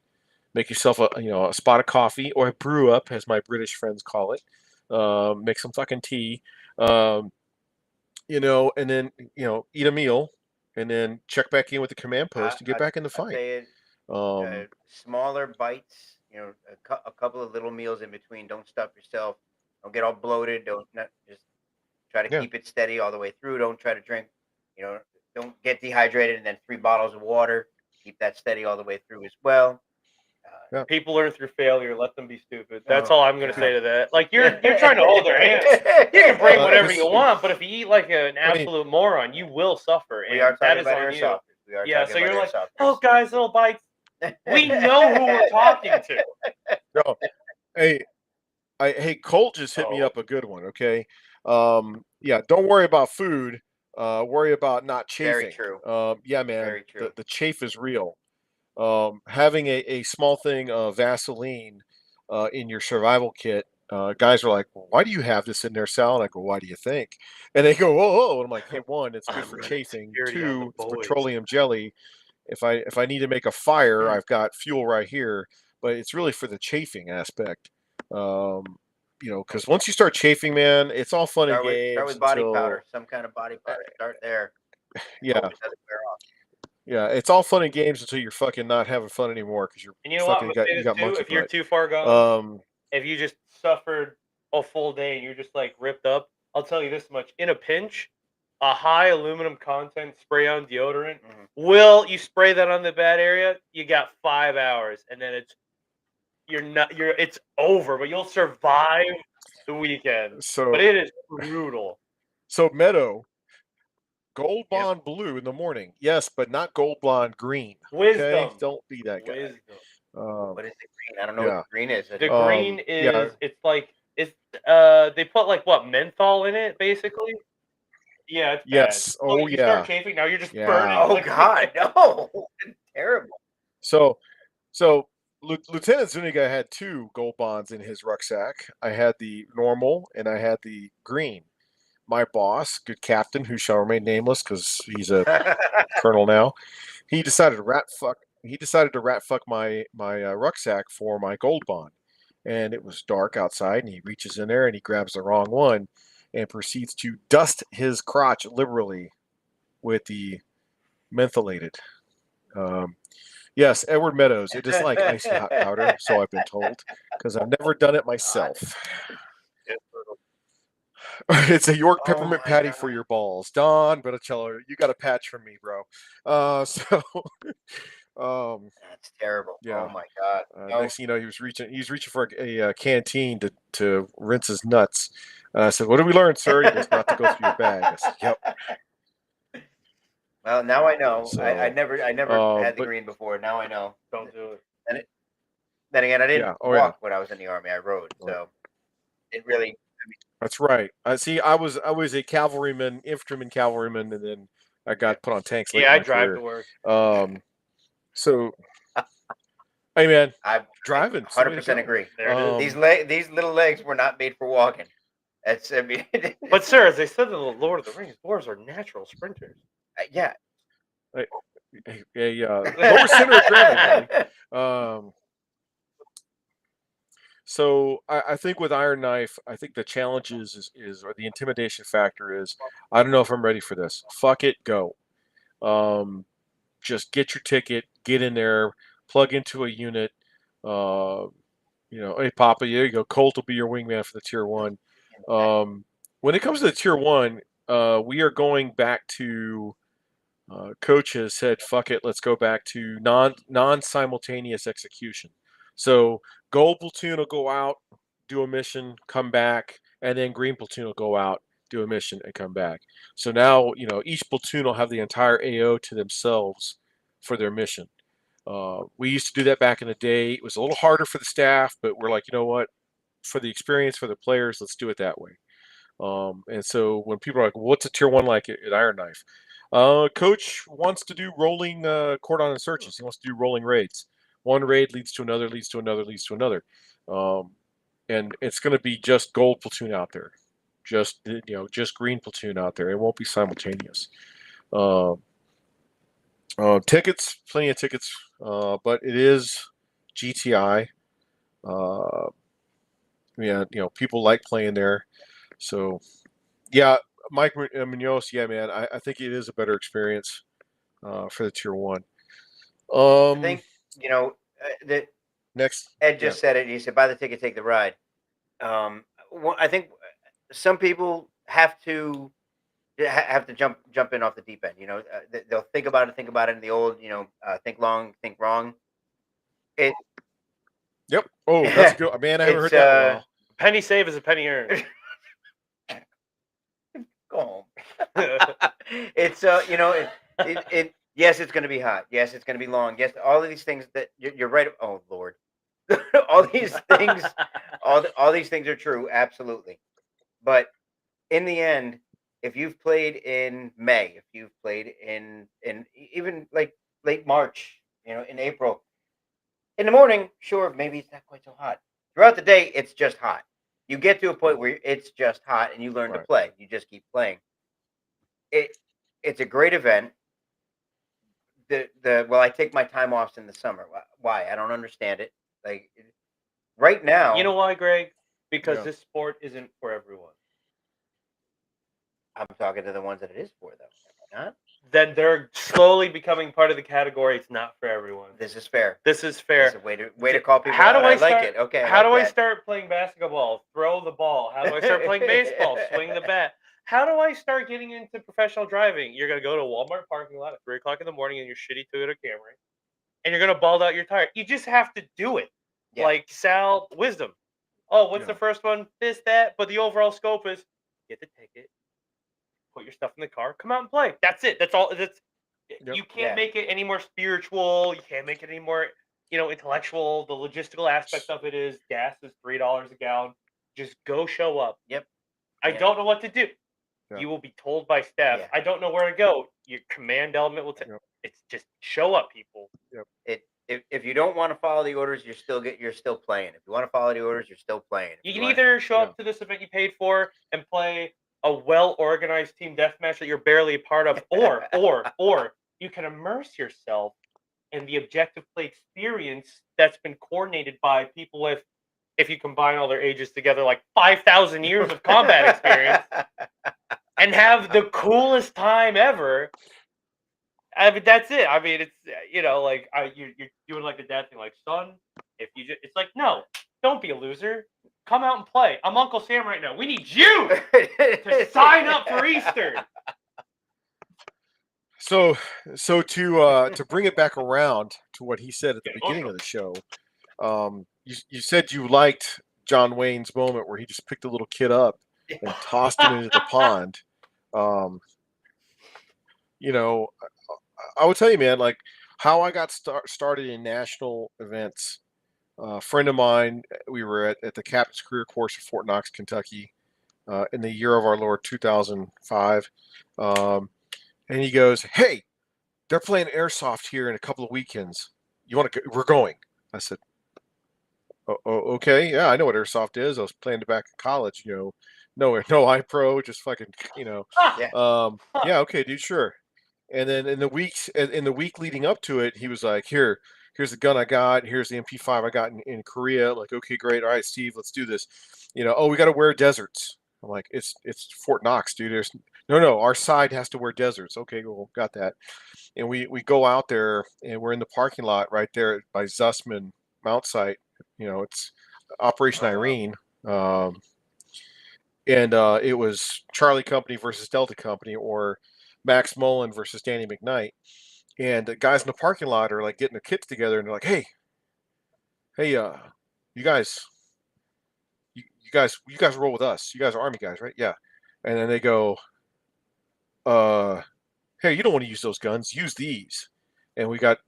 make yourself a spot of coffee or a brew up, as my British friends call it. Make some fucking tea, and then eat a meal, and then check back in with the command post and get back in the fight. Smaller bites, a couple of little meals in between. Don't stuff yourself. Don't get all bloated. Just try to keep it steady all the way through. Don't try to drink, don't get dehydrated and then 3 bottles of water. Keep that steady all the way through as well. People learn through failure. Let them be stupid. That's all I'm going to say to that. Like you're trying to hold their hands. You can bring whatever you want, but if you eat like an absolute moron, you will suffer. And that is on you. Yeah, so you're like, oh, guys, little bites. We know who we're talking to. No, hey, Colt just hit me up a good one. Okay, yeah, don't worry about food. Worry about not chafing. Very true. Yeah, man, Very true. The chafe is real. Having a small thing of Vaseline in your survival kit, guys are like, well, why do you have this in there, Sal? And I go, why do you think? And they go, whoa. And I'm like, hey, 1, it's good for chafing. 2, it's petroleum jelly. If I need to make a fire, I've got fuel right here. But it's really for the chafing aspect. Because once you start chafing, man, it's all fun and games. Start with body powder, some kind of body powder. Start there. Yeah. Yeah, it's all fun and games until you're fucking not having fun anymore because you're you got monkey if you're too far gone. If you just suffered a full day and you're just like ripped up, I'll tell you this much: in a pinch, a high aluminum content spray-on deodorant you spray that on the bad area, you got 5 hours, and then it's over, but you'll survive the weekend. But it is brutal. So Meadow. Gold Bond blue in the morning, yes, but not Gold Blonde green. Wisdom. Okay? Don't be that guy. What is the green? I don't know what the green is. The green is it's like they put like what, menthol in it basically. Yeah. It's yes. bad. Oh you yeah. Start chafing, now you're just burning. Oh God, no! Terrible. So Lieutenant Zuniga had 2 Gold Bonds in his rucksack. I had the normal and I had the green. My boss, good captain, who shall remain nameless because he's a colonel now, he decided to rat fuck my rucksack for my Gold Bond, and it was dark outside, and he reaches in there and he grabs the wrong one, and proceeds to dust his crotch liberally with the mentholated. Yes, Edward Meadows. It is like icy hot powder, so I've been told, because I've never done it myself. It's a York peppermint patty for your balls. Don Botticello, you got a patch from me, bro. That's terrible. Yeah. Oh my God. Next thing you know, he was reaching for a canteen to rinse his nuts. I said, "What did we learn, sir?" He goes, "Not to go through your bag." I said, "Yep." Well, now I know. So, I never had the green before. Now I know. Don't do it. And then again, I didn't walk when I was in the Army. I rode, so it really. That's right. I was a cavalryman, infantryman, cavalryman, and then I got put on tanks. Yeah, I drive to work. So, hey man, I'm driving. 100% agree. These little legs were not made for walking. But sir, as they said in the Lord of the Rings, dwarves are natural sprinters. Yeah. Lower center of gravity. So I think with Iron Knife, I think the challenge is or the intimidation factor is, I don't know if I'm ready for this. Fuck it, go. Just get your ticket, get in there, plug into a unit. Hey Papa, there you go. Colt will be your wingman for the Tier 1. When it comes to the Tier 1, we are going back to Coach has said, fuck it, let's go back to non-simultaneous execution. So gold platoon will go out, do a mission, come back, and then green platoon will go out, do a mission, and come back. So now, each platoon will have the entire AO to themselves for their mission. We used to do that back in the day. It was a little harder for the staff, but we're like, you know what? For the experience, for the players, let's do it that way. And so when people are like, well, what's a tier 1 like at Iron Knife? Coach wants to do rolling cordon and searches. He wants to do rolling raids. One raid leads to another, leads to another, leads to another. And it's going to be just gold platoon out there. Just green platoon out there. It won't be simultaneous. Tickets, plenty of tickets, but it is GTI. People like playing there. So, yeah, Mike Munoz, yeah, man, I think it is a better experience for the tier 1. I think that next Ed just said it. He said, "Buy the ticket, take the ride." I think some people have to jump in off the deep end. They'll think about it, and the old, think long, think wrong. Yep. Oh, that's good, man. I haven't heard that in a while. Penny save is a penny earned. Go home. It's yes, it's going to be hot. Yes, it's going to be long. Yes, all of these things that you're right. Oh Lord, all these things, all these things are true, absolutely. But in the end, if you've played in May, if you've played in even like late March, in April, in the morning, sure, maybe it's not quite so hot. Throughout the day, it's just hot. You get to a point where it's just hot, and you learn to play. You just keep playing. It's a great event. I take my time off in the summer. Why? I don't understand it. Like right now, you know why, Greg? Because this sport isn't for everyone. I'm talking to the ones that it is for, though. Not? Then they're slowly becoming part of the category. It's not for everyone. This is fair. This is fair. This is a way to call people out. I like it. Okay. How do I start playing basketball? Throw the ball. How do I start playing baseball? Swing the bat. How do I start getting into professional driving? You're going to go to a Walmart parking lot at 3 o'clock in the morning in your shitty Toyota Camry, and you're going to bald out your tire. You just have to do it. Yeah. Like Sal, wisdom. Oh, what's the first one? This, that. But the overall scope is get the ticket, put your stuff in the car, come out and play. That's it. That's all. You can't make it any more spiritual. You can't make it any more, intellectual. The logistical aspect of it is gas is $3 a gallon. Just go show up. Yep. I don't know what to do. Yeah. You will be told by staff. Yeah. I don't know where to go. Your command element will tell. It's just show up, people. Yep. If you don't want to follow the orders, you're still playing. If you want to follow the orders, you're still playing. You can either show up to this event you paid for and play a well-organized team deathmatch that you're barely a part of, or you can immerse yourself in the objective play experience that's been coordinated by people with, if you combine all their ages together, like 5,000 years of combat experience, and have the coolest time ever. I mean, that's it. I mean, it's you're doing like the dad thing, like, son, if you just, it's like, no, don't be a loser. Come out and play. I'm Uncle Sam right now. We need you to sign up for Easter. So to bring it back around to what he said at the beginning of the show, you said you liked John Wayne's moment where he just picked a little kid up and tossed him into the pond. I would tell you, man, like how I got started in national events. A friend of mine, we were at the Captain's Career Course at Fort Knox, Kentucky, in the year of our Lord 2005. And he goes, "Hey, they're playing airsoft here in a couple of weekends. You want to go? We're going." I said, "Oh, okay, yeah, I know what airsoft is. I was playing it back in college. No iPro, just fucking, yeah, okay, dude, sure." And then in the week leading up to it, he was like, here's the gun I got. Here's the MP5 I got in Korea. Like, okay, great. All right, Steve, let's do this. Oh, we got to wear deserts. I'm like, it's Fort Knox, dude. There's no, our side has to wear deserts. Okay, well, got that. And we go out there and we're in the parking lot right there by Zussman Mount Site. It's Operation Irene. And it was Charlie Company versus Delta Company, or Max Mullen versus Danny McKnight. And the guys in the parking lot are like getting their kits together, and they're like, hey, you guys roll with us. You guys are Army guys, right? Yeah. And then they go, hey, you don't want to use those guns. Use these. and we got,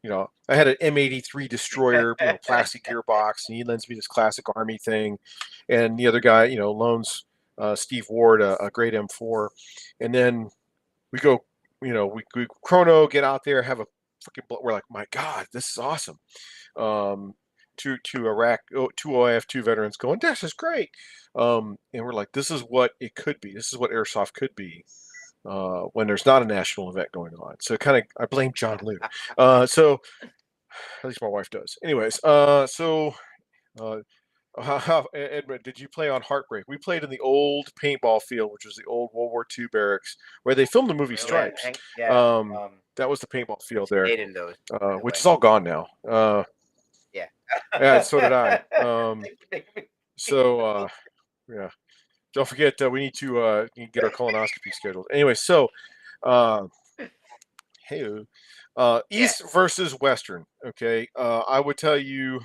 I had an M83 destroyer, plastic gearbox, and he lends me this classic Army thing, and the other guy, loans Steve Ward a great M4, and then we go, we chrono, get out there, have a freaking, we're like, my God, this is awesome. Two Iraq, two OIF2 veterans going, this is great. And we're like, this is what it could be. This is what Airsoft could be when there's not a national event going on. So I blame John Liu. So at least my wife does. Anyways, Edmund, did you play on Heartbreak? We played in the old paintball field, which was the old World War II barracks where they filmed the movie Stripes. That was the paintball field there, those, which is all gone now. Yeah, so did I. Yeah. Don't forget we need to get our colonoscopy scheduled. Anyway, so East versus Western. Okay, I would tell you,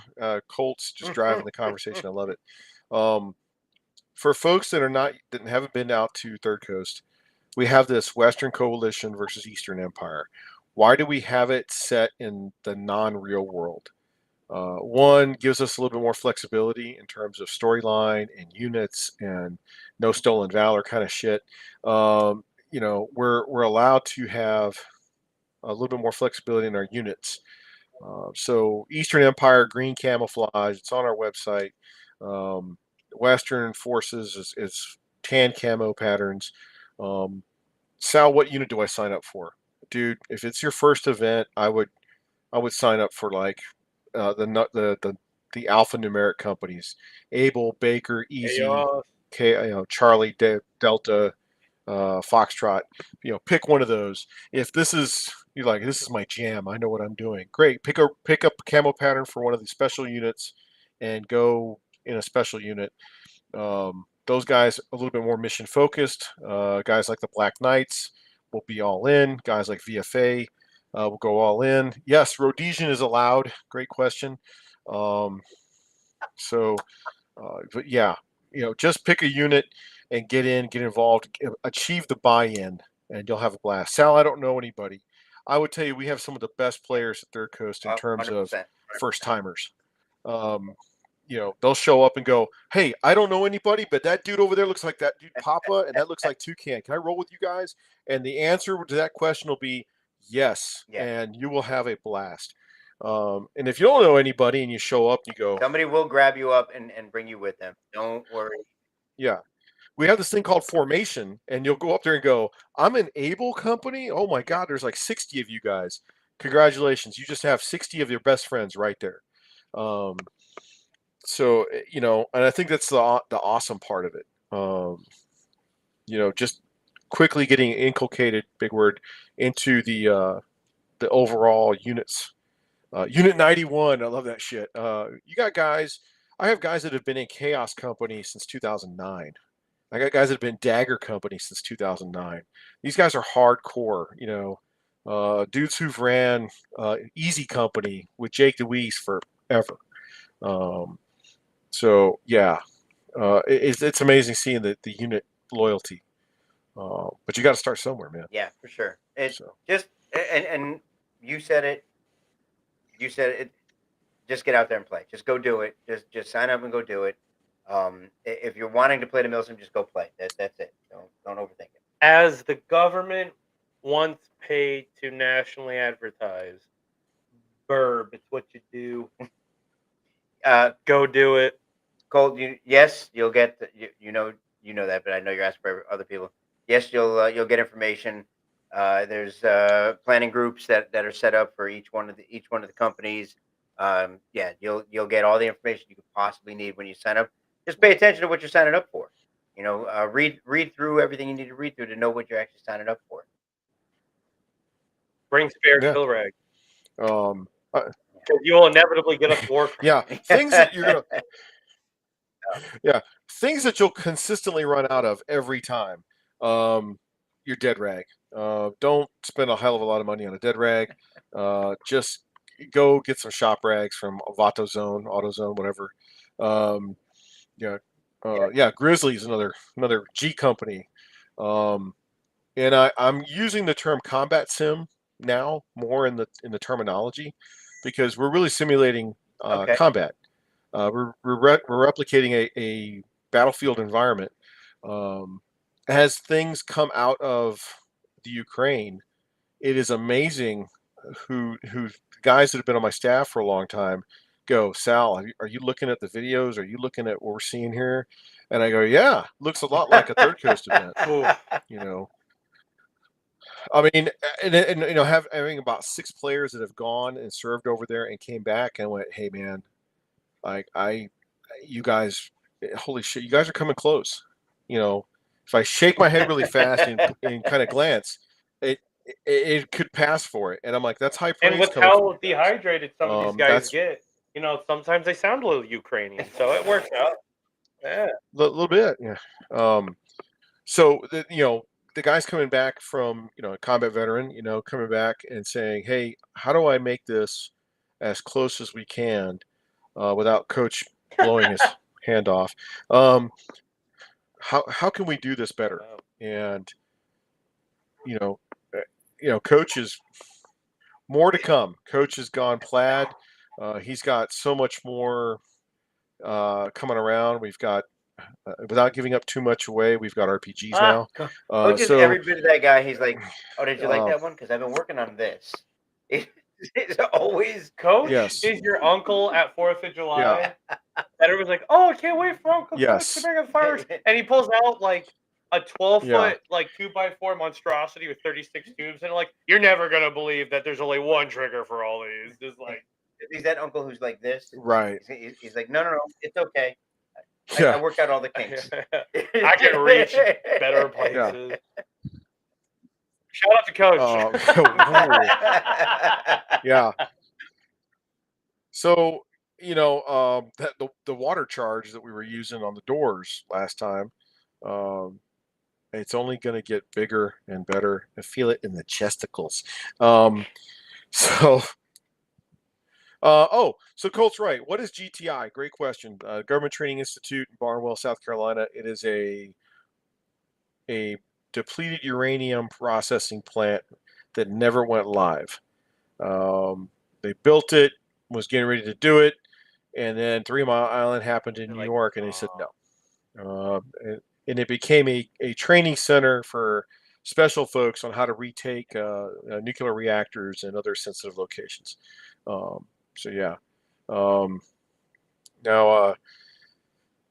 Colt's just driving the conversation. I love it. For folks that haven't been out to Third Coast, we have this Western Coalition versus Eastern Empire. Why do we have it set in the non-real world? One, gives us a little bit more flexibility in terms of storyline and units and no stolen valor kind of shit. We're allowed to have a little bit more flexibility in our units. So Eastern Empire, green camouflage, it's on our website. Western Forces is tan camo patterns. Sal, what unit do I sign up for? Dude, if it's your first event, I would sign up for like the alphanumeric companies: Able, Baker, Easy, Charlie, Delta, Foxtrot. Pick one of those. If this is this is my jam, I know what I'm doing. Great. Pick up a camo pattern for one of these special units, and go in a special unit. Those guys a little bit more mission focused. Guys like the Black Knights will be all in. Guys like VFA. We'll go all in. Yes, Rhodesian is allowed. Great question. But yeah, just pick a unit and get involved, achieve the buy-in, and you'll have a blast. Sal, I don't know anybody. I would tell you we have some of the best players at Third Coast in terms 100%. Of first-timers. They'll show up and go, hey, I don't know anybody, but that dude over there looks like that dude Papa, and that looks like Toucan. Can I roll with you guys? And the answer to that question will be, yes, and you will have a blast. And if you don't know anybody and you show up, you go, somebody will grab you up and bring you with them. Don't worry. Yeah. We have this thing called formation, and you'll go up there and go, I'm an Able company. Oh my God, there's like 60 of you guys. Congratulations. You just have 60 of your best friends right there. So, and I think that's the awesome part of it. Just quickly getting inculcated, big word, into the overall units. Unit 91, I love that shit. You got guys. I have guys that have been in Chaos Company since 2009. I got guys that have been Dagger Company since 2009. These guys are hardcore. Dudes who've ran Easy Company with Jake DeWeese forever. So yeah, it's amazing seeing the unit loyalty. But you got to start somewhere, man. Yeah, for sure. It's just and you said it. You said it. Just get out there and play. Just go do it. Just sign up and go do it. If you're wanting to play the Milsim, just go play. That's it. Don't overthink it. As the government once paid to nationally advertise, Burb, it's what you do. Go do it. Colt, you'll get you know that, but I know you're asking for other people. Yes, you'll get information. There's planning groups that are set up for each one of the companies. You'll get all the information you could possibly need when you sign up. Just pay attention to what you're signing up for. Read through everything you need to read through to know what you're actually signing up for. Bring spare kill rag. You will inevitably get a war. Yeah, things that you're gonna. Yeah, things that you'll consistently run out of every time. Your dead rag. Don't spend a hell of a lot of money on a dead rag. Just go get some shop rags from AutoZone, whatever. Grizzly's another G company. And I'm using the term combat sim, now more in the terminology, because we're really simulating combat. We're replicating a battlefield environment. As things come out of the Ukraine, it is amazing who guys that have been on my staff for a long time go, Sal, are you looking at the videos? Are you looking at what we're seeing here? And I go, yeah, looks a lot like a Third Coast event. You know, I mean, and you know, having about 6 players that have gone and served over there and came back and went, hey man, like you guys, holy shit, you guys are coming close. You know, if I shake my head really fast and kind of glance, it could pass for it. And I'm like, that's high praise. And with how dehydrated some of these guys get, you know, sometimes they sound a little Ukrainian, so it works out. Yeah, a little bit. Yeah. So you know, the guys coming back from, you know, a combat veteran, you know, coming back and saying, hey, how do I make this as close as we can without coach blowing his hand off? How can we do this better? And you know, coach is more to come. Coach has gone plaid. He's got so much more coming around. We've got without giving up too much away, we've got RPGs now. Coach is every bit of that guy. He's like, oh, did you like that one? Because I've been working on this. It's always Coach is your uncle at 4th of July. Yeah. And everyone's like, oh, I can't wait for Uncle Coach to bring up fires. And he pulls out like a 12-foot, like 2x4 monstrosity with 36 tubes. And like, you're never going to believe that there's only one trigger for all these. Just like, he's that uncle who's like this. Right. He's like, no, it's okay. I work out all the kinks. I can reach better places. Shout out to Coach. Yeah. So, you know, the water charge that we were using on the doors last time, it's only going to get bigger and better. I feel it in the chesticles. So Colt's right. What is GTI? Great question. Government Training Institute in Barnwell, South Carolina. It is a depleted uranium processing plant that never went live. They built it, was getting ready to do it, and then 3 Mile Island happened in New York, and they said no. And it became a training center for special folks on how to retake nuclear reactors and other sensitive locations. So yeah. Now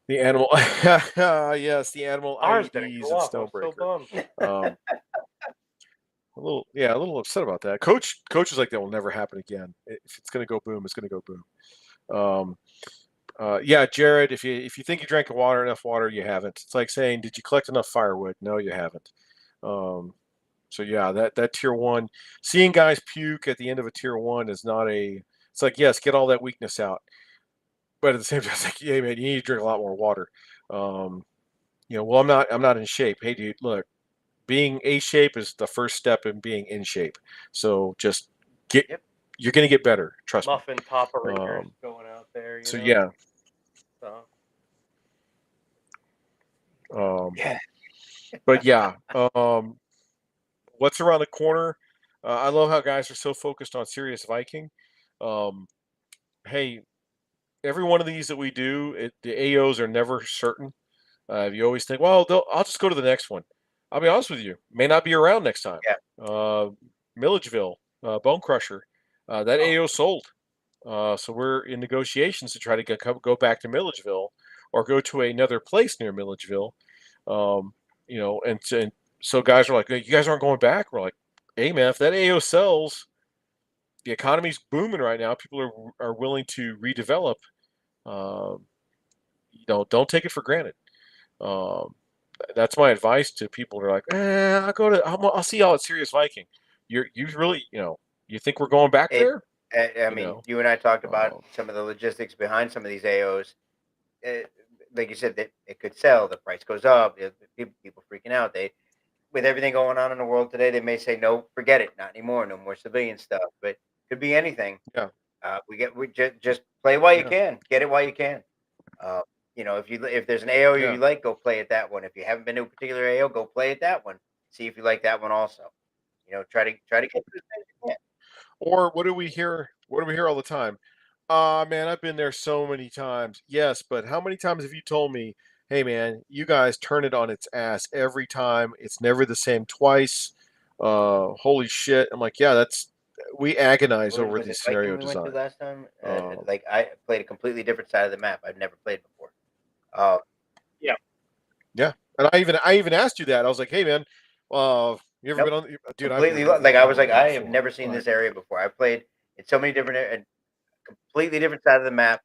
the animal, yes, the animal IEDs at Stonebreaker. A little upset about that. Coach is like, that will never happen again. If it's going to go boom, it's going to go boom. Yeah, Jared, if you think you drank enough water, you haven't. It's like saying, did you collect enough firewood? No, you haven't. So yeah, that tier 1, seeing guys puke at the end of a tier 1 is not a. It's like, yes, get all that weakness out, but at the same time, it's like, yeah, man, you need to drink a lot more water. You know, well, I'm not in shape. Hey, dude, look, being A shape is the first step in being in shape. So just get. Yep. You're gonna get better. Trust me. Muffin operators going out there. So yeah. Yeah. But yeah. What's around the corner? I love how guys are so focused on Serious Viking. Hey, every one of these that we do, the AOs are never certain. You always think, well, I'll just go to the next one. I'll be honest with you, may not be around next time. Yeah. Milledgeville, Bone Crusher, that AO sold. So we're in negotiations to try to go back to Milledgeville or go to another place near Milledgeville. You know, and so guys are like, you guys aren't going back? We're like, hey, man, if that AO sells, the economy's booming right now. People are willing to redevelop. You know, don't take it for granted. That's my advice to people who are like, I'll see y'all at Serious Viking. You really, you know, you think we're going back there? I mean, you and I talked about some of the logistics behind some of these AOs. Like you said, that it could sell, the price goes up, people freaking out. With everything going on in the world today, they may say, no, forget it, not anymore, no more civilian stuff. But it could be anything. Yeah. We just play while you can, get it while you can. You know, if there's an AO you like, go play at that one. If you haven't been to a particular AO, go play at that one. See if you like that one also. Try to get to as many as you can. Or what do we hear? What do we hear all the time? Man, I've been there so many times. Yes, but how many times have you told me, hey, man, you guys turn it on its ass every time. It's never the same twice. Holy shit. I'm like, yeah, we agonize over Was the it scenario Viking we went to design. last time? Um, Like I played a completely different side of the map I've never played before. Yeah, and I even asked you that. I was like, hey, man, you ever Nope. been on? Dude, I've Completely never like I was been like, on there I have before. never seen But this area before. I played in so many different and completely different side of the map,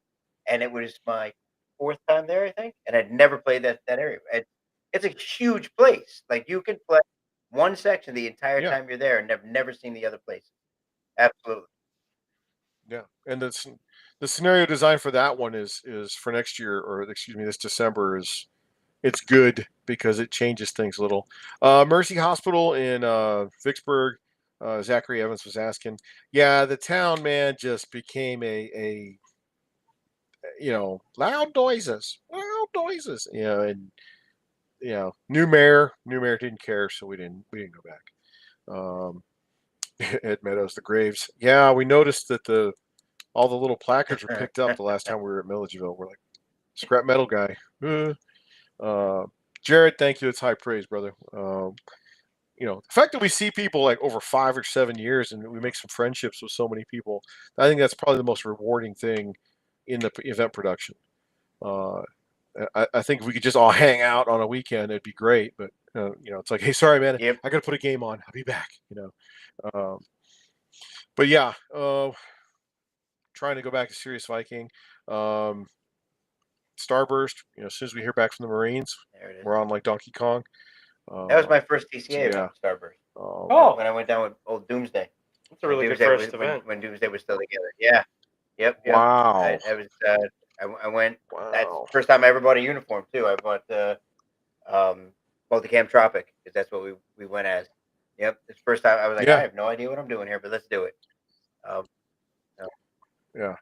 and it was my fourth time there, I think, and I'd never played that area. It's a huge place. Like you could play one section the entire yeah, time you're there, and have never seen the other places. Absolutely. yeah, and the scenario design for that one is for next year, or excuse me, this December is it's good because it changes things a little. Mercy Hospital in Vicksburg, Zachary Evans was asking. Yeah, the town, man, just became a loud noises, and new mayor didn't care, so we didn't go back. Um, Ed Meadows, the Graves. Yeah, we noticed that all the little placards were picked up the last time we were at Milledgeville. We're like, scrap metal guy. Jared, thank you. It's high praise, brother. The fact that we see people like over 5 or 7 years and we make some friendships with so many people, I think that's probably the most rewarding thing in the event production. I think if we could just all hang out on a weekend, it'd be great. But it's like, hey, sorry, man, Yep. I got to put a game on. I'll be back. But yeah, trying to go back to Serious Viking. Starburst. As soon as we hear back from the Marines, There it is. we're on like Donkey Kong. That was my first TCA So, event, Starburst. Oh. When I went down with old Doomsday. That's a really good Doomsday first event. when Doomsday was still together. Yeah. Yep. Wow. I was. I went. Wow. That's the first time I ever bought a uniform too. I bought Multicam Tropic because that's what we went as. Yep. It's the first time I was like, Yeah. I have no idea what I'm doing here, but let's do it. Yeah.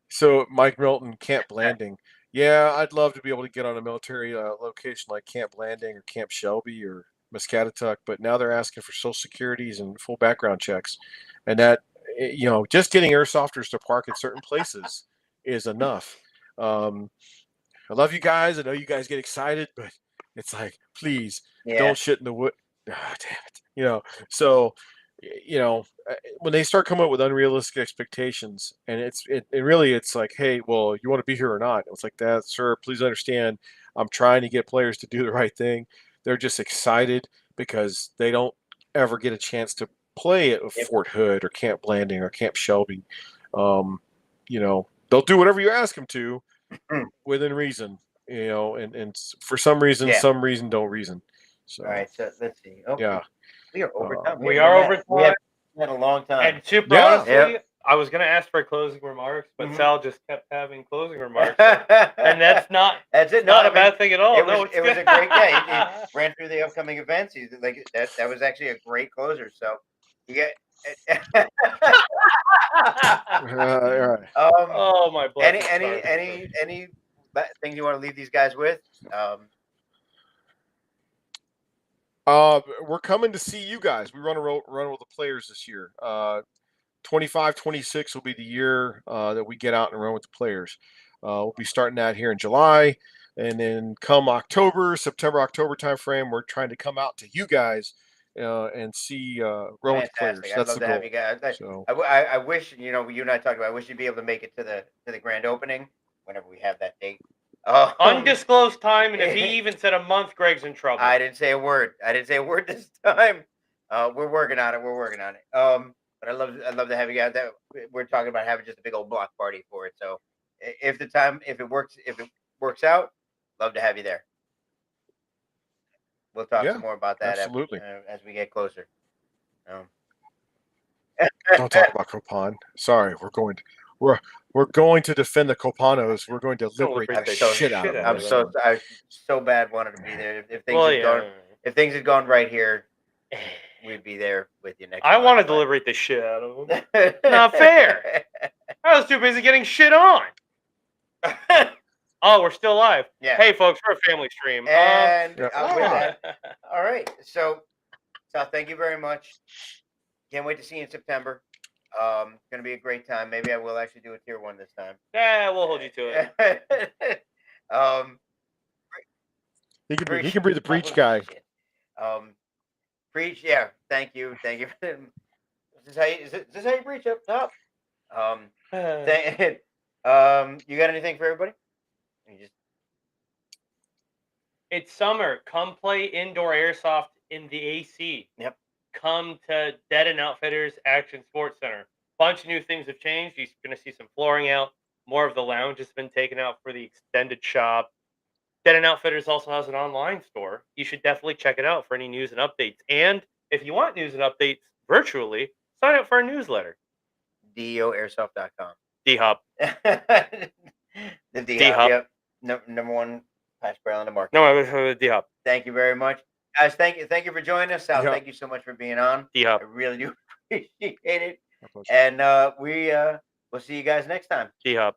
So Mike Milton, Camp Blanding. Yeah, I'd love to be able to get on a military location like Camp Blanding or Camp Shelby or Muscatatuck, but now they're asking for social securities and full background checks, and that just getting airsofters to park at certain places is enough. I love you guys. I know you guys get excited, but it's like, please don't shit in the wood. Oh, damn it. So when they start coming up with unrealistic expectations, and it's like, hey, well, you want to be here or not? It's like that, sir. Please understand, I'm trying to get players to do the right thing. They're just excited because they don't ever get a chance to play at Fort Hood or Camp Blanding or Camp Shelby. They'll do whatever you ask them to within reason. And for some reason, don't reason. So, all right, so let's see. Oh, yeah. We are over time. We are over time. We have had a long time. And super honestly, I was going to ask for closing remarks, but Sal just kept having closing remarks. And that's it. Not a bad thing at all. It was a great day. He ran through the upcoming events. He's like that was actually a great closer. So you get. Oh my! Any things you want to leave these guys with? We're coming to see you guys. We run with the players this year. 25, 26 will be the year that we get out and run with the players. We'll be starting that here in July, and then come September, October timeframe, we're trying to come out to you guys and see run with the players. I'd love to have you guys. I wish you and I talked about. I wish you'd be able to make it to the grand opening whenever we have that date. Undisclosed time, and if he even said a month, Greg's in trouble. I didn't say a word. This time. We're working on it. But I'd love to have you guys. We're talking about having just a big old block party for it. So if it works out, love to have you there. We'll talk some more about that absolutely. As we get closer. Don't talk about Copan. Sorry, we're going to defend the Copanos. We're going to liberate the shit out of them. I so bad wanted to be there. If things had gone right here, we'd be there with you next. I wanted to liberate the shit out of them. Not fair. I was too busy getting shit on. Oh, we're still live. Yeah. Hey, folks, we're a family stream. And with that, all right. So thank you very much. Can't wait to see you in September. Gonna be a great time. Maybe I will actually do a tier 1 this time. Yeah, we'll hold you to it. He can be the breach guy. Breach, yeah. Thank you. Is this how you breach up top? You got anything for everybody? It's summer. Come play indoor airsoft in the AC. Yep. Come to Dead and Outfitters Action Sports Center. Bunch of new things have changed. You're going to see some flooring out. More of the lounge has been taken out for the extended shop. Dead and Outfitters also has an online store. You should definitely check it out for any news and updates. And if you want news and updates virtually, sign up for our newsletter. DEOairsoft.com. D-Hop. The D-Hop. Yep. Number one patch barrel in the market. No, D-Hop. Thank you very much. Guys, thank you for joining us. Sal, thank you so much for being on. D-Hop. I really do appreciate it. And we'll see you guys next time. D-Hop.